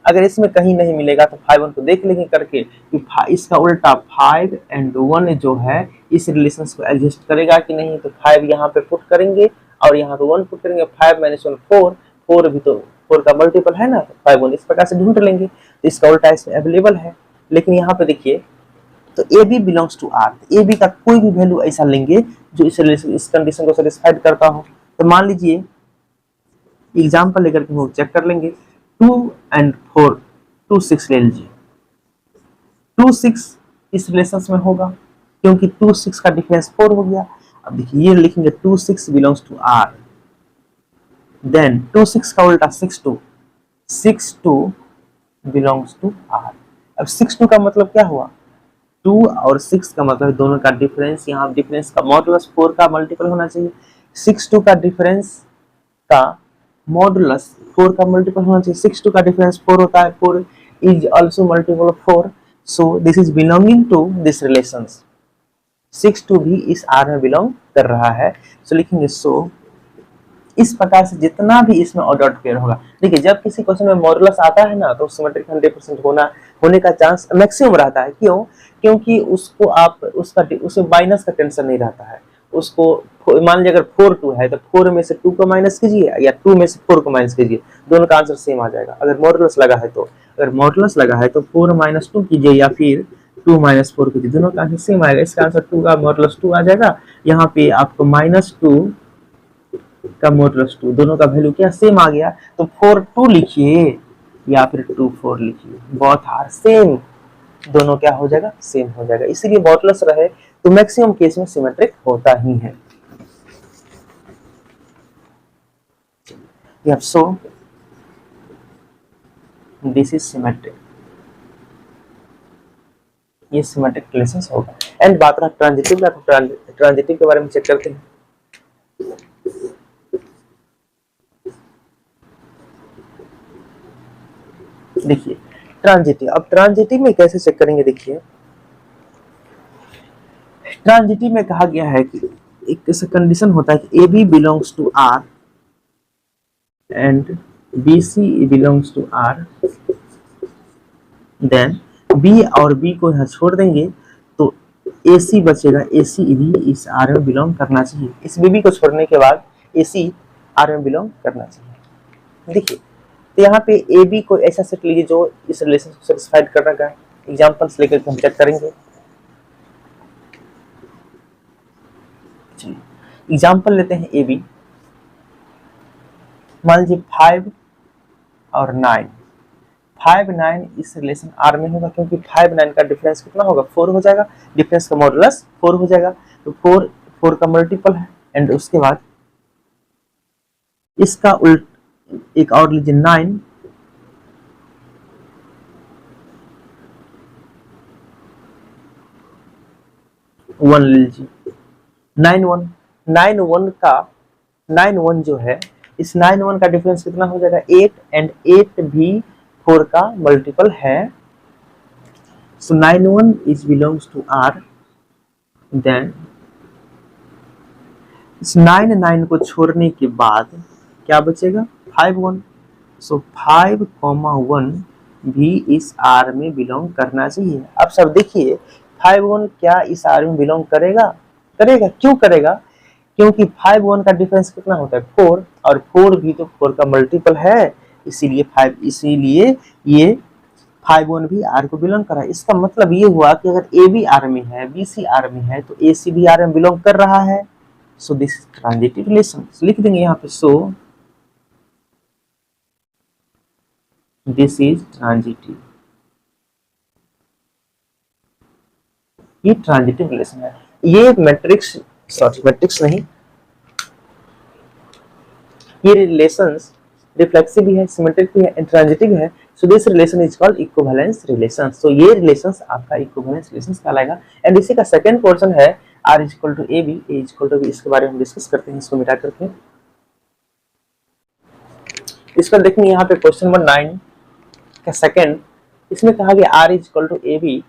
अगर इसमें कहीं नहीं मिलेगा तो 5 1 को देख लेंगे करके कि इसका उल्टा 5 एंड 1 जो है इस रिलेशन को एडजस्ट करेगा कि नहीं, तो 5 यहाँ पे पुट करेंगे और यहाँ पे 1 पुट करेंगे, 5 - 1 4, 4 भी तो 4 का मल्टीपल है ना, तो 5 1 इस प्रकार से ढूंढ लेंगे, तो इसका उल्टा इसमें अवेलेबल है। लेकिन यहाँ पे देखिए तो a B belongs to R, a b का कोई भी वैल्यू ऐसा लेंगे जो इस कंडीशन को सेटिस्फाइड करता हो। तो मान लीजिए एग्जांपल लेकर के हम चेक कर लेंगे, 2 and 4 2 6 ले लीजिए, 2 6 इस रिलेशन में होगा क्योंकि 2 6 का डिफरेंस 4 हो गया। अब देखिए ये लिखेंगे 2 6 बिलोंग्स टू आर, देन 2 6 का उल्टा 6 2 बिलोंग्स टू आर। अब 6 2 का मतलब क्या हुआ, 2 और 6 का मतलब दोनों का डिफरेंस, यहाँ डिफरेंस का मॉडुलस 4 का मल्टीपल होना चाहिए, 6 2 का डिफरेंस का मॉडुलस 4 का मल्टीपल होना चाहिए, 6 2 का डिफरेंस 4 होता है, 4 is also multiple of 4, so this is belonging to this relations, 6 2 भी इस आर में बिलोंग कर रहा है। सो लिखेंगे सो इस प्रकार से जितना भी इसमें ऑड पेयर होगा, देखिए जब किसी क्वेश्चन में मॉडुलस आता है ना तो सिमेट्रिक 100% होने का चांस मैक्सिमम रहता है। क्यों? क्योंकि उसको आप उसमें माइनस का टेंशन नहीं रहता है। उसको मान लीजिए अगर 4 2 है तो 4 में से 2 को माइनस कीजिए या 2 में से 4 को माइनस कीजिए, दोनों का आंसर सेम आ जाएगा। अगर मॉडुलस लगा है तो 4 - 2 कीजिए या फिर 2 - 4 कीजिए, दोनों का आंसर सेम आएगा। इसका आंसर 2 का मॉडुलस 2 आ जाएगा। यहाँ पे आपको -2 का मॉडुलस 2, दोनों का वैल्यू क्या सेम आ गया, तो 4 2 लिखिए या फिर 2 4 लिखिए, बोथ आर सेम, दोनों क्या हो जाएगा, सेम हो जाएगा। इसीलिए मॉडुलस रहे तो मैक्सिमम केस में सिमेट्रिक होता ही है। सो दिस इज सिमेट्रिक, ये सिमेट्रिक रिलेशंस होगा। एंड बात रहा ट्रांजिटिव का, ट्रांजिटिव के बारे में चेक करते हैं। देखिए ट्रांजिटिव, अब ट्रांजिटिव में कैसे चेक करेंगे, देखिए ट्रांजिटिव में कहा गया है कि एक ऐसा कंडीशन होता है कि A B belongs to R and B C belongs to R, then b और बी को यहाँ छोड़ देंगे तो ए सी बचेगा, ए सी भी इस आर में बिलोंग करना चाहिए। इस बी को छोड़ने के बाद ए सी आर में बिलोंग करना चाहिए। देखिए तो यहाँ पे ए बी को ऐसा सेट लीजिए जो इस रिलेशन को सेटिस्फाइड करने का, एग्जांपल्स लेकर हम चेक करेंगे। एग्जांपल लेते हैं ए बी, मान लीजिए 5 और 9, 5 9 इस रिलेशन आर में होगा क्योंकि 5 9 का डिफरेंस कितना होगा, 4 हो जाएगा, डिफरेंस का मॉडुलस 4 हो जाएगा, तो 4 का मल्टीपल है। एंड उसके बाद इसका उल्ट एक और लीजिए 9 1 लीजिए, 9 1 का 9 1 जो है इस 9 1 का डिफरेंस कितना हो जाएगा, 8, एंड 8 भी 4 का मल्टीपल है, so 9 1 is belongs to R, then इस 9 9 को छोड़ने के बाद क्या बचेगा, 5 1, सो 5 1 भी इस आर में बिलोंग करना चाहिए। अब सब देखिए 5 1 क्या इस आर में बिलोंग करेगा, क्यों करेगा, क्योंकि 5 1 का डिफरेंस कितना होता है, 4, और 4 भी तो 4 का मल्टीपल है, इसीलिए ये 5 1 भी आर को बिलोंग कर रहा है। इसका मतलब ये हुआ कि अगर ए बी आर में है, बी सी आर में है, तो ए सी भी आर में बिलोंग कर रहा है, सो दिस ट्रांजिटिव रिलेशन। लिख देंगे यहाँ पे, सो दिस इज ट्रांजिटिव, ये ट्रांजिटिव रिलेशन है। ये मैट्रिक्स नहीं, ये रिलेशंस रिफ्लेक्सिव भी है, सिमेट्रिक भी है, इंट्रांजिटिव है, so this relation is called equivalence relation. So ये रिलेशंस आपका इक्विवेलेंस रिलेशंस कहलाएगा। एंड इसी का सेकंड पोर्शन है R equal to A B, A equal to B, इसके बारे में डिस्कस करते हैं, इसको मिटा करके। इस पर देखेंगे यहाँ पे क्वेश्चन नंबर 9 का सेकंड, इसमें कहा गया R is equal to A B,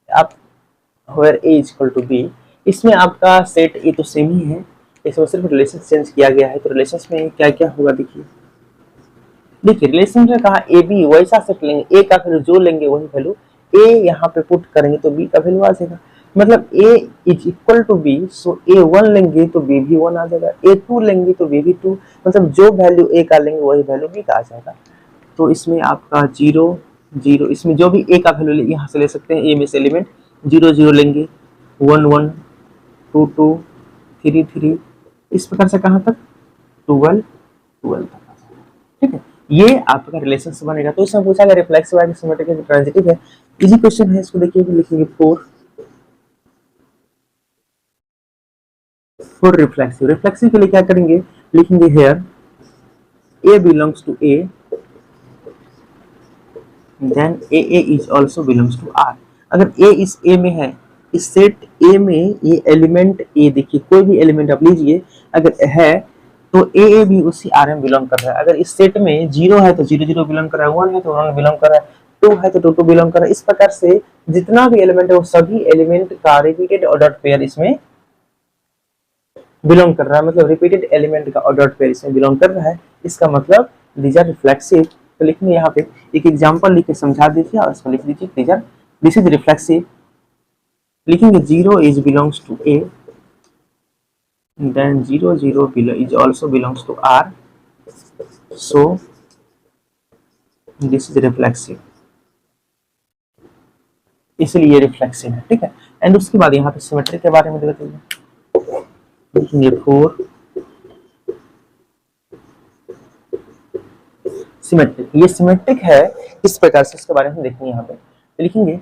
आप where A is equal to B. इसमें आपका सेट ए तो सेम ही है, इसमें सिर्फ रिलेशन चेंज किया गया है। तो रिलेशन में क्या क्या होगा देखिए, रिलेशन में कहा ए बी वैसा सेट लेंगे, ए का वैल्यू जो लेंगे वही वैल्यू ए यहाँ पे पुट करेंगे तो बी का वैल्यू आ जाएगा। मतलब ए इज इक्वल टू बी, सो ए 1 लेंगे तो बी भी 1 आ जाएगा, ए 2 लेंगे तो बी भी 2, मतलब जो वैल्यू ए का लेंगे वही वैल्यू बी का आ जाएगा। तो इसमें आपका 0 0, इसमें जो भी ए का वैल्यू यहाँ से ले सकते हैं, ए में से एलिमेंट 0 0 लेंगे, 1 1 2 2 3 3, इस प्रकार से कहाँ तक 12 12 तक। ठीक है, ये आपका रिलेशन बनेगा। तो इसमें पूछा गया रिफ्लेक्सिव है कि सिमेट्रिक है कि ट्रांजिटिव है, इजी क्वेश्चन है। इसको देखिए, लिखेंगे 4 रिफ्लेक्सिव। रिफ्लेक्सिव के लिए क्या करेंगे, लिखेंगे here a belongs to A, then a is also belongs to R. अगर ए इस ए में है, इस सेट ए में ये एलिमेंट ए, देखिए कोई भी एलिमेंट आप लीजिए अगर है तो ए भी उसी आर में बिलोंग कर रहा है। अगर इस सेट में 0 है तो 0 0 बिलोंग कर रहा है, 1 है तो 1 बिलोंग कर रहा है, 2 है तो 2 2 बिलोंग कर रहा है। इस प्रकार से जितना भी एलिमेंट है वो सभी एलिमेंट का रिपीटेड ऑर्डर्ड पेयर इसमें बिलोंग कर रहा है, मतलब रिपीटेड एलिमेंट का ऑर्डर्ड पेयर इसमें बिलोंग कर रहा है। इसका मतलब दीज आर रिफ्लेक्सिव। तो लिखने यहाँ पे एक एग्जांपल लिख के समझा दीजिए और इसको लिख दीजिए दिस इज रिफ्लेक्सिव। लिखेंगे 0 is belongs to A, then 0 0 is also belongs to R, so this is reflexive, इसलिए ये रिफ्लेक्सिव है। ठीक है, एंड उसके बाद यहाँ पे सिमेट्रिक के बारे में देखते हैं, लिखेंगे 4 सिमेट्रिक। ये सिमेट्रिक है इस प्रकार से, इसके बारे में देखेंगे यहाँ पे। लिखेंगे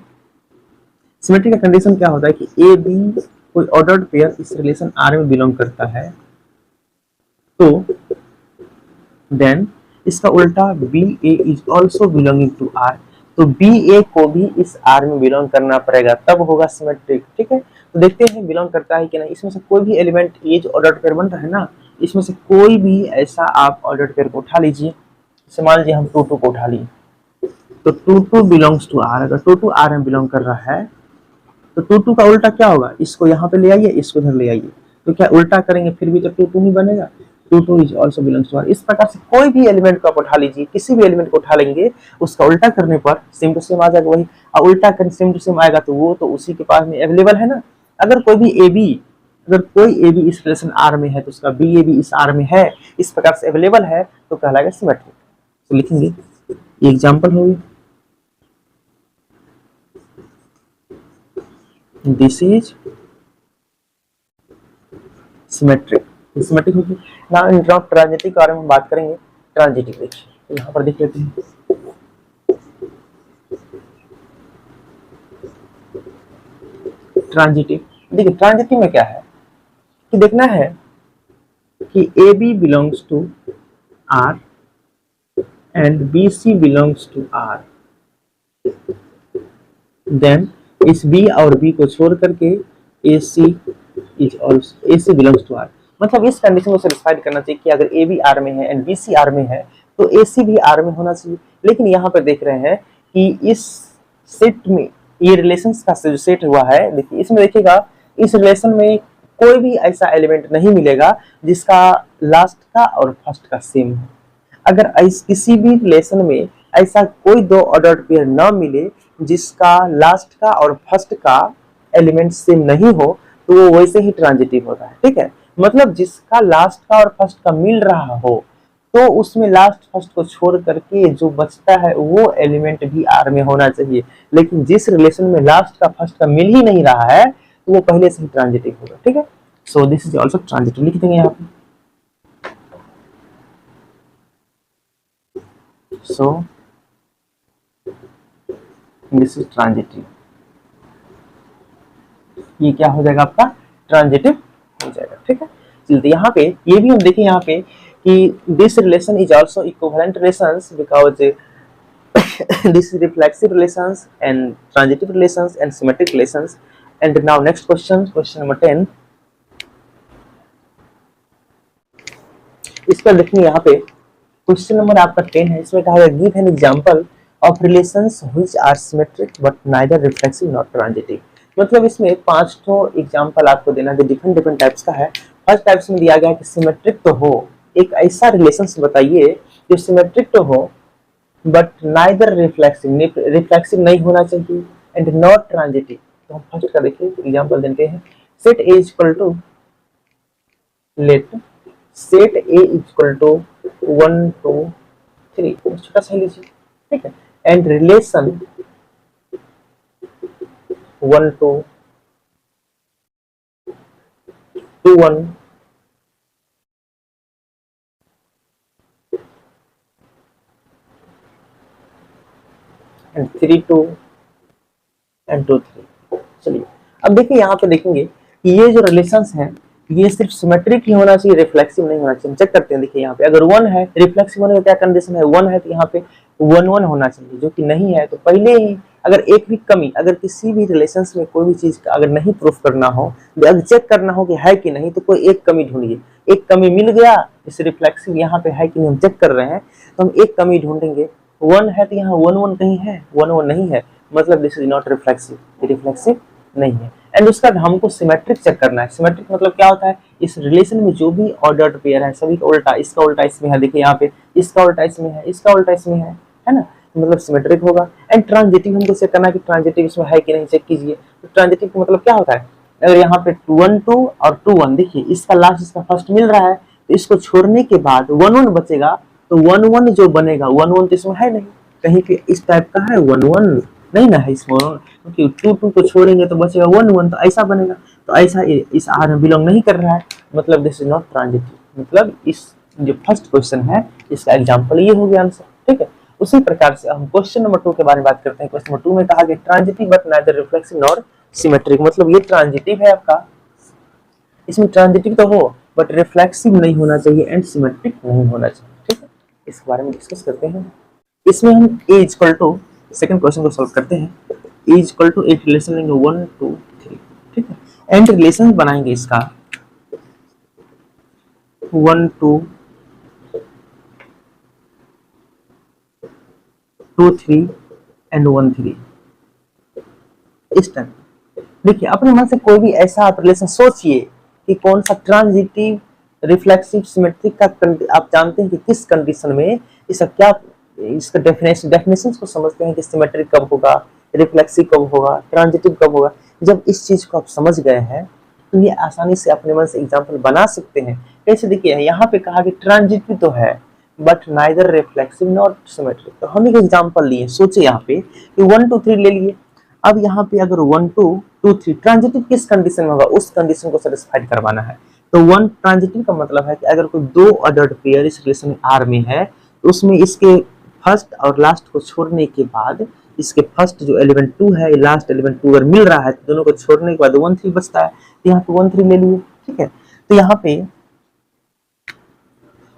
सिमेट्रिक का कंडीशन क्या होता है कि ए बी कोई ऑर्डर्ड पेयर इस रिलेशन आर में बिलोंग करता है, तो देन इसका उल्टा b a is also belonging to R, तो बी ए को भी इस आर में बिलोंग करना पड़ेगा, तब होगा सिमेट्रिक। ठीक है, तो देखते हैं बिलोंग करता है कि नहीं। इसमें से कोई भी एलिमेंट, ये जो ऑर्डर्ड पेयर बन रहा है ना, इसमें से कोई भी ऐसा आप ऑर्डर्ड पेयर को उठा लीजिए। जैसे मान लीजिए हम 2 2 को उठा लिए, तो 2 2 बिलोंग्स टू आर। अगर 2 2 आर में बिलोंग कर रहा है तो 2 2 का उल्टा क्या होगा, इसको यहाँ पे ले आइए, इसको इधर ले आइए, तो क्या उल्टा करेंगे फिर भी तो 2 2 ही बनेगा, 2 2 is also belongs to R. इस प्रकार से कोई भी एलिमेंट को आप उठा लीजिए, किसी भी एलिमेंट को उठा लेंगे, उसका उल्टा करने पर सेम टू सेम आ जाएगा वही, और उल्टा कर सेम टू सेम आएगा तो वो तो उसी के पास में अवेलेबल है ना। अगर कोई भी ए बी, अगर कोई ए बी इस रिलेशन आर में है तो उसका बी ए भी इस आर में है, इस प्रकार से अवेलेबल है, तो कहलाएगा सिमेट्रिक। तो लिखेंगे एग्जाम्पल होगी, दिस इज सिमेट्रिक। सिमेट्रिक होगी ना। ट्रांजिटिव के बारे में बात करेंगे। ट्रांजिटिव देखिए, तो यहाँ पर देख लेते हैं। ट्रांजिटिव देखिए, ट्रांजिटिव में क्या है कि देखना है कि A B belongs to R and B C belongs to R, then इस बी और बी को छोड़ करके A C is also, A C belongs to R. मतलब इस कंडीशन को सेटिस्फाइड करना चाहिए कि अगर ए बी आर में है एंड बी सी आर में है तो ए सी भी आर में होना चाहिए। लेकिन यहाँ पर देख रहे हैं कि इस सेट में, ये रिलेशंस का जो सेट हुआ है, देखिए इसमें देखिएगा इस रिलेशन में कोई भी ऐसा एलिमेंट नहीं मिलेगा जिसका लास्ट का और फर्स्ट का सेम है। अगर किसी भी रिलेशन में ऐसा कोई दो ऑर्डर्ड पेयर न मिले जिसका लास्ट का और फर्स्ट का एलिमेंट सेम नहीं हो, तो वो वैसे ही ट्रांजिटिव होता है। ठीक है, मतलब जिसका लास्ट का और फर्स्ट का मिल रहा हो तो उसमें लास्ट फर्स्ट को छोड़ करके जो बचता है वो एलिमेंट भी आर में होना चाहिए। लेकिन जिस रिलेशन में लास्ट का फर्स्ट का मिल ही नहीं रहा है तो वो पहले से ही ट्रांजिटिव होगा। ठीक है, so this is also transitive, लिख देंगे यहाँ पे। सो दिस इज ट्रांजिटिव, ये क्या हो जाएगा आपका, ट्रांजिटिव हो जाएगा। ठीक है, चलते यहाँ पे ये भी हम देखें यहाँ पे कि this relation is also equivalent relations because this reflexive relations and transitive relations and symmetric relations. And now next question, question number 10। इस पर देखिए यहाँ पे क्वेश्चन नंबर आपका 10 है, इसमें कहा गया give an example of relations which are symmetric but neither reflexive not transitive. मतलब इसमें 5 तो एग्जांपल आपको देना है, डिफरेंट डिफरेंट टाइप्स का है। फर्स्ट टाइप्स में दिया गया है कि सिमेट्रिक तो हो, एक ऐसा रिलेशंस बताइए जो सिमेट्रिक तो हो बट नाइदर रिफ्लेक्सिव, रिफ्लेक्सिव नहीं होना चाहिए, एंड नॉट ट्रांजिटिव। तो हम फर्स्ट का देखिए एग्जांपल देते हैं। Set A equal to, let set A equal to 1 2 3, छोटा सा लीजिए, ठीक है, एंड रिलेशन 1 2 2 1 एंड 3 2 एंड 2 3। चलिए अब देखिए यहाँ पे देखेंगे कि ये जो रिलेशंस हैं ये सिर्फ सिमेट्रिक ही होना चाहिए, रिफ्लेक्सिव नहीं होना चाहिए। चेक करते हैं, देखिए यहाँ पे अगर 1 है, रिफ्लेक्सिव होने का क्या कंडीशन है, 1 है तो यहाँ पे 1 1 होना चाहिए, जो कि नहीं है। तो पहले ही अगर एक भी कमी, अगर किसी भी रिलेशंस में कोई भी चीज का अगर नहीं प्रूफ करना हो, अगर चेक करना हो कि है कि नहीं, तो कोई एक कमी ढूंढिए। एक कमी मिल गया, जैसे रिफ्लेक्सिव यहाँ पे है कि नहीं हम चेक कर रहे हैं, तो हम एक कमी ढूंढेंगे। 1 है तो यहाँ 1 1 कहीं है, 1 1 नहीं है, मतलब this is not reflexive, reflexive नहीं है। एंड उसका हमको सिमेट्रिक चेक करना है। सिमेट्रिक मतलब क्या होता है, इस रिलेशन में जो भी ऑर्डर्ड पेयर है सभी का उल्टा, इसका उल्टा इसमें है, देखिए यहाँ पे इसका उल्टा इसमें है, इसका उल्टा इसमें है ना, मतलब सिमेट्रिक होगा। एंड ट्रांजिटिव हमको चेक करना है कि ट्रांजिटिव इसमें है कि नहीं, चेक कीजिए। तो ट्रांजिटिव का मतलब क्या होता है, अगर यहाँ पे 1 2 और 2 1, देखिए इसका लास्ट इसका फर्स्ट मिल रहा है, तो इसको छोड़ने के बाद 1 1 बचेगा, तो 1 1 जो बनेगा 1 1 तो इसमें है नहीं, कहीं पे इस टाइप का है 1 1 नहीं ना है इसमें, क्योंकि 2 2 को छोड़ेंगे तो बचेगा 1 1, तो ऐसा बनेगा। तो ऐसा इस आर में बिलोंग नहीं कर रहा है, मतलब दिस इज नॉट ट्रांजिटिव। मतलब इस जो फर्स्ट क्वेश्चन है इसका एग्जांपल ये हो गया आंसर, ठीक है। उसी प्रकार से हम क्वेश्चन नंबर 2 के बारे में बात करते हैं। क्वेश्चन नंबर 2 में कहा गया transitive but neither reflexive nor symmetric, मतलब ये ट्रांजिटिव है आपका, इसमें ट्रांजिटिव तो हो बट रिफ्लेक्सिव नहीं होना चाहिए एंड सिमेट्रिक नहीं होना चाहिए, ठीक है। इसके बारे में डिस्कस करते हैं। इसमें हम ए इक्वल टू, सेकंड क्वेश्चन को सॉल्व करते हैं। ए इक्वल टू एक रिलेशन लेंगे 1 2 3, ठीक है, एंड रिलेशन बनाएंगे इसका 1 2 2 3 एंड 1 3। इस टाइम देखिए अपने मन से कोई भी ऐसा आप रिलेशन सोचिए कि कौन सा ट्रांजिटिव, रिफ्लेक्सिव, सिमेट्रिक का आप जानते हैं कि किस कंडीशन में इसका क्या, इसका डेफिनेशंस को समझते हैं कि सिमेट्रिक कब होगा, रिफ्लेक्सिव कब होगा, ट्रांजिटिव कब होगा। जब इस चीज को आप समझ गए हैं तो ये आसानी से अपने मन से एग्जांपल बना सकते हैं। कैसे, देखिए यहाँ पे कहा कि ट्रांजिटिव तो है but neither reflexive not symmetric, तो हम एक एग्जांपल लिए, सोचे यहाँ पे कि 1 2 3 ले लिए। अब यहाँ पे अगर 1 2 2 3 ट्रांजिटिव किस कंडीशन में होगा, उस कंडीशन को सेटिस्फाइड करवाना है। तो 1 ट्रांजिटिव का मतलब है कि अगर कोई दो ऑर्डर्ड पेयर इस रिलेशन आर में है तो उसमें इसके फर्स्ट और लास्ट को छोड़ने के बाद इसके फर्स्ट जो एलिमेंट 2 है, लास्ट एलिमेंट 2 अगर मिल रहा है तो दोनों को छोड़ने के बाद 1 3 बचता है, तो यहाँ पे 1 3 ले लिए, ठीक है। तो यहाँ पे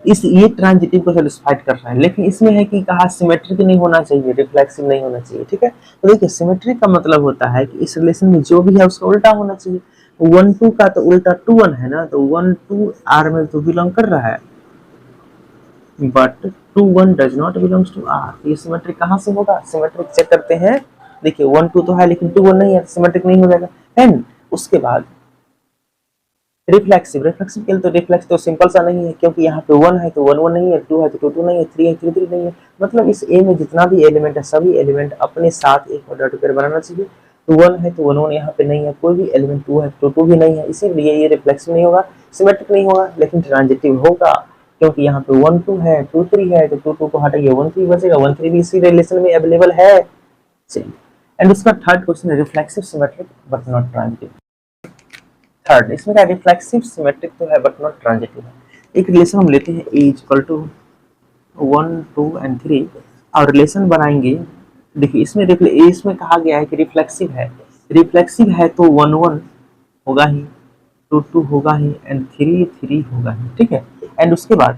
इस ये ट्रांजिटिव को सेटिस्फाइड कर रहा है, लेकिन इसमें है कि कहा सिमेट्रिक नहीं होना चाहिए, रिफ्लेक्सिव नहीं होना चाहिए, ठीक है। तो देखिए सिमेट्रिक का मतलब होता है कि इस रिलेशन में जो भी है उसका उल्टा होना चाहिए। 1 2 का तो उल्टा 2 1 है ना, तो 1 2 आर में तो बिलोंग कर रहा है, but 2 1 does not belongs to R. ये सिमेट्रिक कहाँ से होगा, सिमेट्रिक चेक करते हैं। देखिए 1 2 तो है लेकिन 2 1 नहीं है, सिमेट्रिक नहीं हो जाएगा। एंड उसके बाद रिफ्लेक्सिव, रिफ्लेक्सिव के लिए तो रिफ्लेक्स तो सिंपल सा नहीं है, क्योंकि यहाँ पे 1 है तो 1 1 नहीं है, 2 है तो 2 2 नहीं है, 3 है 3 3 नहीं है। मतलब इस ए में जितना भी एलिमेंट है सभी एलिमेंट अपने साथ एक ऑर्डर पेयर बनाना चाहिए। तो 1 है तो 1 1 यहाँ पे नहीं है, कोई भी एलिमेंट 2 है तो 2 भी नहीं है, इसीलिए ये रिफ्लेक्सिव नहीं होगा, सिमेट्रिक नहीं होगा, लेकिन ट्रांजिटिव होगा, क्योंकि यहाँ पे 1 2 है 2 3 है तो 2 2 को हटाइए 1 3 बचेगा, 1 3 भी इसी रिलेशन में अवेलेबल है। चलिए एंड उसका थर्ड क्वेश्चन है reflexive symmetric but not transitive. Third इसमें क्या, रिफ्लेक्सिव सिमेट्रिक तो है बट नॉट ट्रांजिटिव है। एक रिलेशन हम लेते हैं ए इक्वल टू 1 2 एंड 3 और रिलेशन बनाएंगे। देखिए इसमें कहा गया है कि रिफ्लेक्सिव है, रिफ्लेक्सिव है तो 1 1 होगा ही, 2 2 होगा ही एंड 3 3 होगा ही, ठीक है। एंड उसके बाद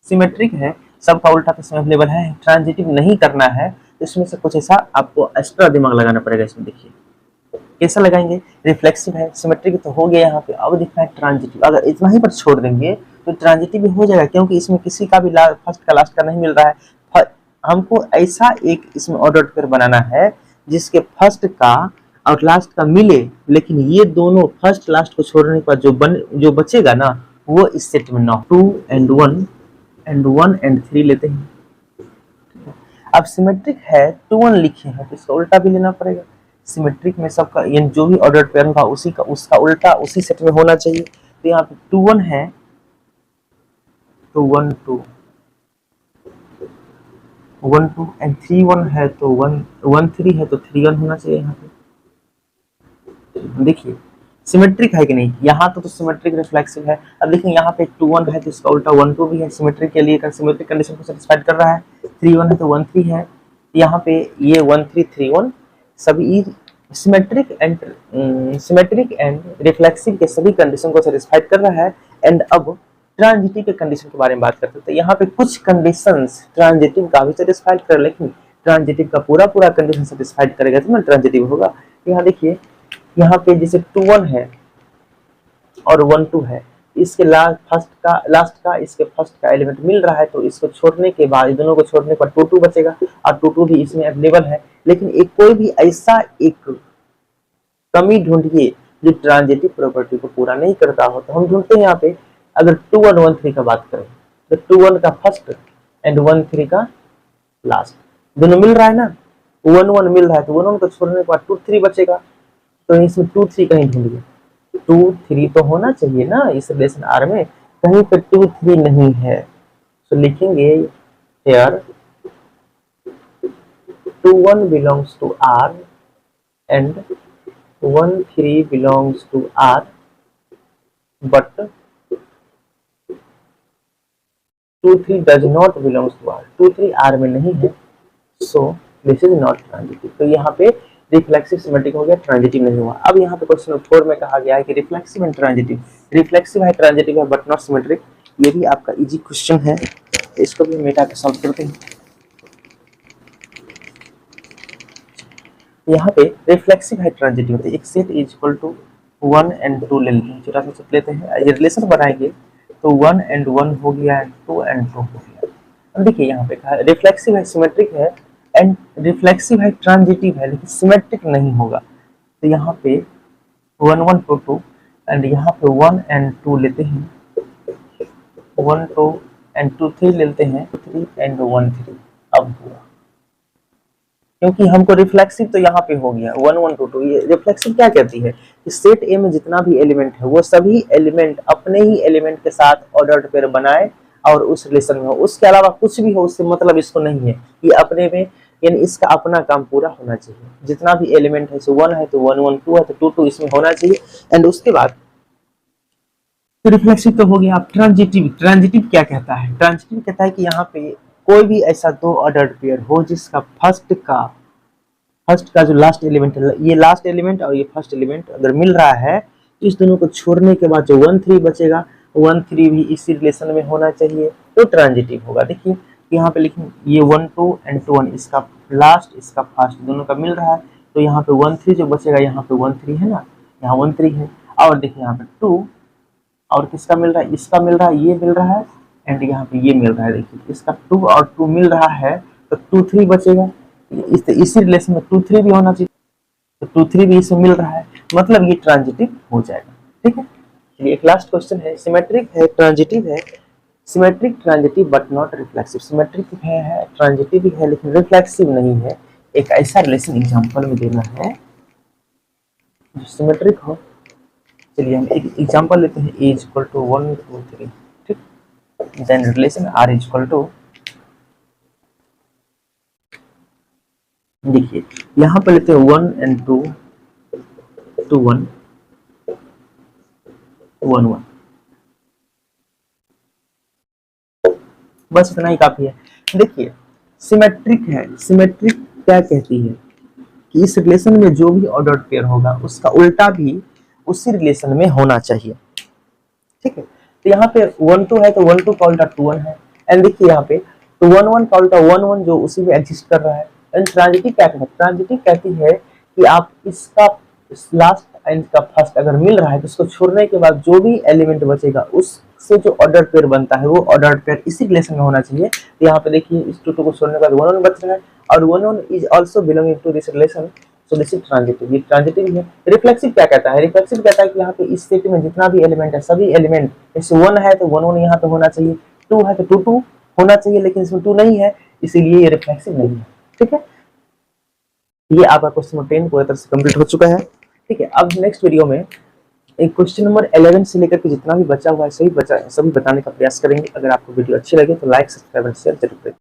सिमेट्रिक है, सबका उल्टा तो इसमें अवेलेबल है, ट्रांजिटिव नहीं करना है, इसमें से कुछ ऐसा आपको एक्स्ट्रा दिमाग लगाना पड़ेगा। इसमें देखिए कैसा लगाएंगे, रिफ्लेक्सिव है, सिमेट्रिक तो हो गया यहाँ पे। अब देखना है ट्रांजिटिव, अगर इतना ही पर छोड़ देंगे तो ट्रांजिटिव भी हो जाएगा, क्योंकि इसमें किसी का भी फर्स्ट का लास्ट का नहीं मिल रहा है। हमको ऐसा एक इसमें ऑर्डर पेयर बनाना है जिसके फर्स्ट का और लास्ट का मिले, लेकिन ये दोनों फर्स्ट लास्ट को छोड़ने के बाद जो बचेगा ना वो इस सेट में ना। 2 and 1 and 1 and 3 लेते हैं। अब सिमेट्रिक है 2 1 लिखे हैं तो इसका उल्टा भी लेना पड़ेगा। सिमेट्रिक में सबका यानी जो भी ऑर्डर पेयर होगा उसी का उसका उल्टा उसी सेट में होना चाहिए। तो यहाँ पे 2 1 है तो 1 2, 1 2 एंड 3 1 है तो 1 3 है तो 3 1 होना चाहिए यहाँ पे। देखिए सिमेट्रिक है कि नहीं, यहाँ तो सिमेट्रिक रिफ्लेक्सिव है। अब देखिए यहाँ पे 2 1 है तो इसका उल्टा 1 2 भी है, सिमेट्रिक के लिए सिमेट्रिक कंडीशन को सेटिस्फाइड कर रहा है। 3 1 है तो 1 3 है, यहाँ पे ये 1 3 3 1 सभी सिमेट्रिक एंड रिफ्लेक्सिव के सभी कंडीशन को सेटिस्फाइड कर रहा है। एंड अब ट्रांजिटिव के कंडीशन के बारे में बात करते हैं। तो यहाँ पे कुछ कंडीशंस ट्रांजिटिव का भी सेटिस्फाइड कर, लेकिन ट्रांजिटिव का पूरा कंडीशन सेटिस्फाइड करेगा तो ना ट्रांजिटिव होगा। यहाँ देखिए यहाँ पे जैसे 2 1 है और 1 2 है, इसके लास्ट का इसके फर्स्ट का एलिमेंट मिल रहा है, तो इसको छोड़ने के बाद दोनों को छोड़ने पर 2 2 बचेगा और 2 2 भी इसमें अवेलेबल है। लेकिन एक कोई भी ऐसा एक कमी ढूंढिए जो ट्रांजिटिव प्रॉपर्टी को पूरा नहीं करता हो, तो हम ढूंढते हैं यहाँ पे। अगर 2 1 1 3 का बात करें तो 2 1 का फर्स्ट एंड 1 3 का लास्ट दोनों मिल रहा है ना, 1 1 मिल रहा है तो 1 1 को छोड़ने के बाद 2 3 बचेगा। तो इसमें 2 3 कहीं ढूंढिए, 2 3 तो होना चाहिए ना इस रिलेशन आर में, कहीं पे 2 3 नहीं है। तो लिखेंगे here 2 1 belongs to R and 1 3 belongs to R, but 2 3 does not belongs to R, 2 3 R में नहीं है, so this is not transitive। तो यहाँ पे रिफ्लेक्सिव सिमेट्रिक हो गया, ट्रांजिटिव नहीं हुआ। अब यहाँ पे क्वेश्चन 4 में कहा गया है कि रिफ्लेक्सिव एंड ट्रांजिटिव, रिफ्लेक्सिव है ट्रांजिटिव है बट नॉट सिमेट्रिक। ये भी आपका इजी क्वेश्चन है, इसको भी मेटा के सॉल्व करते हैं। यहाँ पे रिफ्लेक्सिव है ट्रांजिटिव है, एक set is equal to 1 and 2 ले लेते हैं, छोटा सा सेट लेते हैं, ये रिलेशन बनाएंगे तो 1 and 1 हो गया, 2 and 2 हो गया। अब देखिए यहाँ पे कहा रिफ्लेक्सिव है सिमेट्रिक है एंड रिफ्लेक्सिव है ट्रांजिटिव है, लेकिन सिमेट्रिक नहीं होगा। तो यहाँ पे 1 1 2 2 एंड यहाँ पे 1 and 2 लेते हैं, 1 2 and 2 3 लेते हैं, 3 and 1 3। अब हुआ क्योंकि हमको रिफ्लेक्सिव तो यहाँ पे हो गया 1 1 2 2। ये रिफ्लेक्सिव क्या कहती है कि सेट ए में जितना भी एलिमेंट है वो सभी एलिमेंट अपने ही एलिमेंट के साथ ऑर्डर्ड पेयर बनाए और उस रिलेशन में हो, उसके अलावा कुछ भी हो उससे मतलब इसको नहीं है। ये अपने में यानी इसका अपना काम पूरा होना चाहिए, जितना भी एलिमेंट है सो 1 है तो 1 1 2 है तो 2 2 इसमें होना चाहिए। एंड उसके बाद तो रिफ्लेक्सिव तो हो गया। आप ट्रांजिटिव क्या कहता है, ट्रांजिटिव कहता है कि यहाँ पे कोई भी ऐसा दो ऑर्डर्ड पेयर हो जिसका फर्स्ट का जो लास्ट एलिमेंट है, ये लास्ट एलिमेंट और ये फर्स्ट एलिमेंट अगर मिल रहा है तो इस दोनों को छोड़ने के बाद जो 1 3 बचेगा 1 3 भी इसी रिलेशन में होना चाहिए, तो ट्रांजिटिव होगा। देखिए यहाँ पे लिखें ये 1 2 and 2 1, इसका लास्ट इसका फर्स्ट दोनों का मिल रहा है, तो यहाँ पे 1 3 जो बचेगा, यहाँ पे 1 3 है ना, यहाँ 1 3 है। और देखिए यहाँ पे 2 और किसका मिल रहा है, इसका मिल रहा है, ये मिल रहा है एंड यहाँ पे ये मिल रहा है। देखिए इसका 2 और 2 मिल रहा है तो 2 3 बचेगा, इसी रिलेशन में 2 3 भी होना चाहिए, तो 2 3 भी इसमें मिल रहा है, मतलब ये ट्रांजिटिव हो जाएगा। ठीक है, चलिए एक लास्ट क्वेश्चन है, सिमेट्रिक है ट्रांजिटिव है, symmetric transitive but not reflexive, symmetric है ट्रांजिटिव भी है लेकिन रिफ्लेक्सिव नहीं है। एक ऐसा रिलेशन एग्जांपल में देना है जो सिमेट्रिक हो। चलिए हम एक एग्जांपल लेते हैं, a इक्वल टू 1 2 3, ठीक, then relation r equal to, देखिए यहाँ पर लेते हैं 1 and 2 2 1 1 1, बस इतना ही काफी है। देखिए सिमेट्रिक है, सिमेट्रिक क्या कहती है कि इस रिलेशन में जो भी ऑर्डर्ड पेयर होगा उसका उल्टा भी उसी रिलेशन में होना चाहिए। ठीक है, तो यहाँ पे 1 2 है तो 1 2 का उल्टा 2 1 है, एंड देखिए यहाँ पे तो 1 1 का उल्टा 1 1 जो उसी में एग्जिस्ट कर रहा है। एंड ट्रांजिटिव क्या कहती है, ट्रांजिटिव कहती है कि आप इसका लास्ट एंड का फर्स्ट अगर मिल रहा है तो उसको छोड़ने के बाद जो भी एलिमेंट बचेगा उससे जो ऑर्डर पेयर बनता है वो ऑर्डर पेयर इसी रिलेशन में होना चाहिए। तो यहाँ पे देखिए इस टू को छोड़ने के बाद 1 1 बच रहा है और 1 1 is also belonging to this relation, so this is transitive. ये ट्रांजिटिव है। रिफ्लेक्सिव क्या कहता है? रिफ्लेक्सिव कहता है कि यहाँ पे इस सेट में जितना भी एलिमेंट है सभी एलिमेंट, जैसे 1 है तो 1 1 यहाँ पे होना चाहिए, 2 है तो 2 2 होना चाहिए, लेकिन इसमें 2 नहीं है इसीलिए ये रिफ्लेक्सिव नहीं है। ठीक है, ये आपका क्वेश्चन नंबर 10 पूरी तरह से कंप्लीट हो चुका है। ठीक है, अब नेक्स्ट वीडियो में एक क्वेश्चन नंबर 11 से लेकर के जितना भी बचा हुआ है सभी बताने का प्रयास करेंगे। अगर आपको वीडियो अच्छी लगे तो लाइक, सब्सक्राइब एंड शेयर जरूर करें।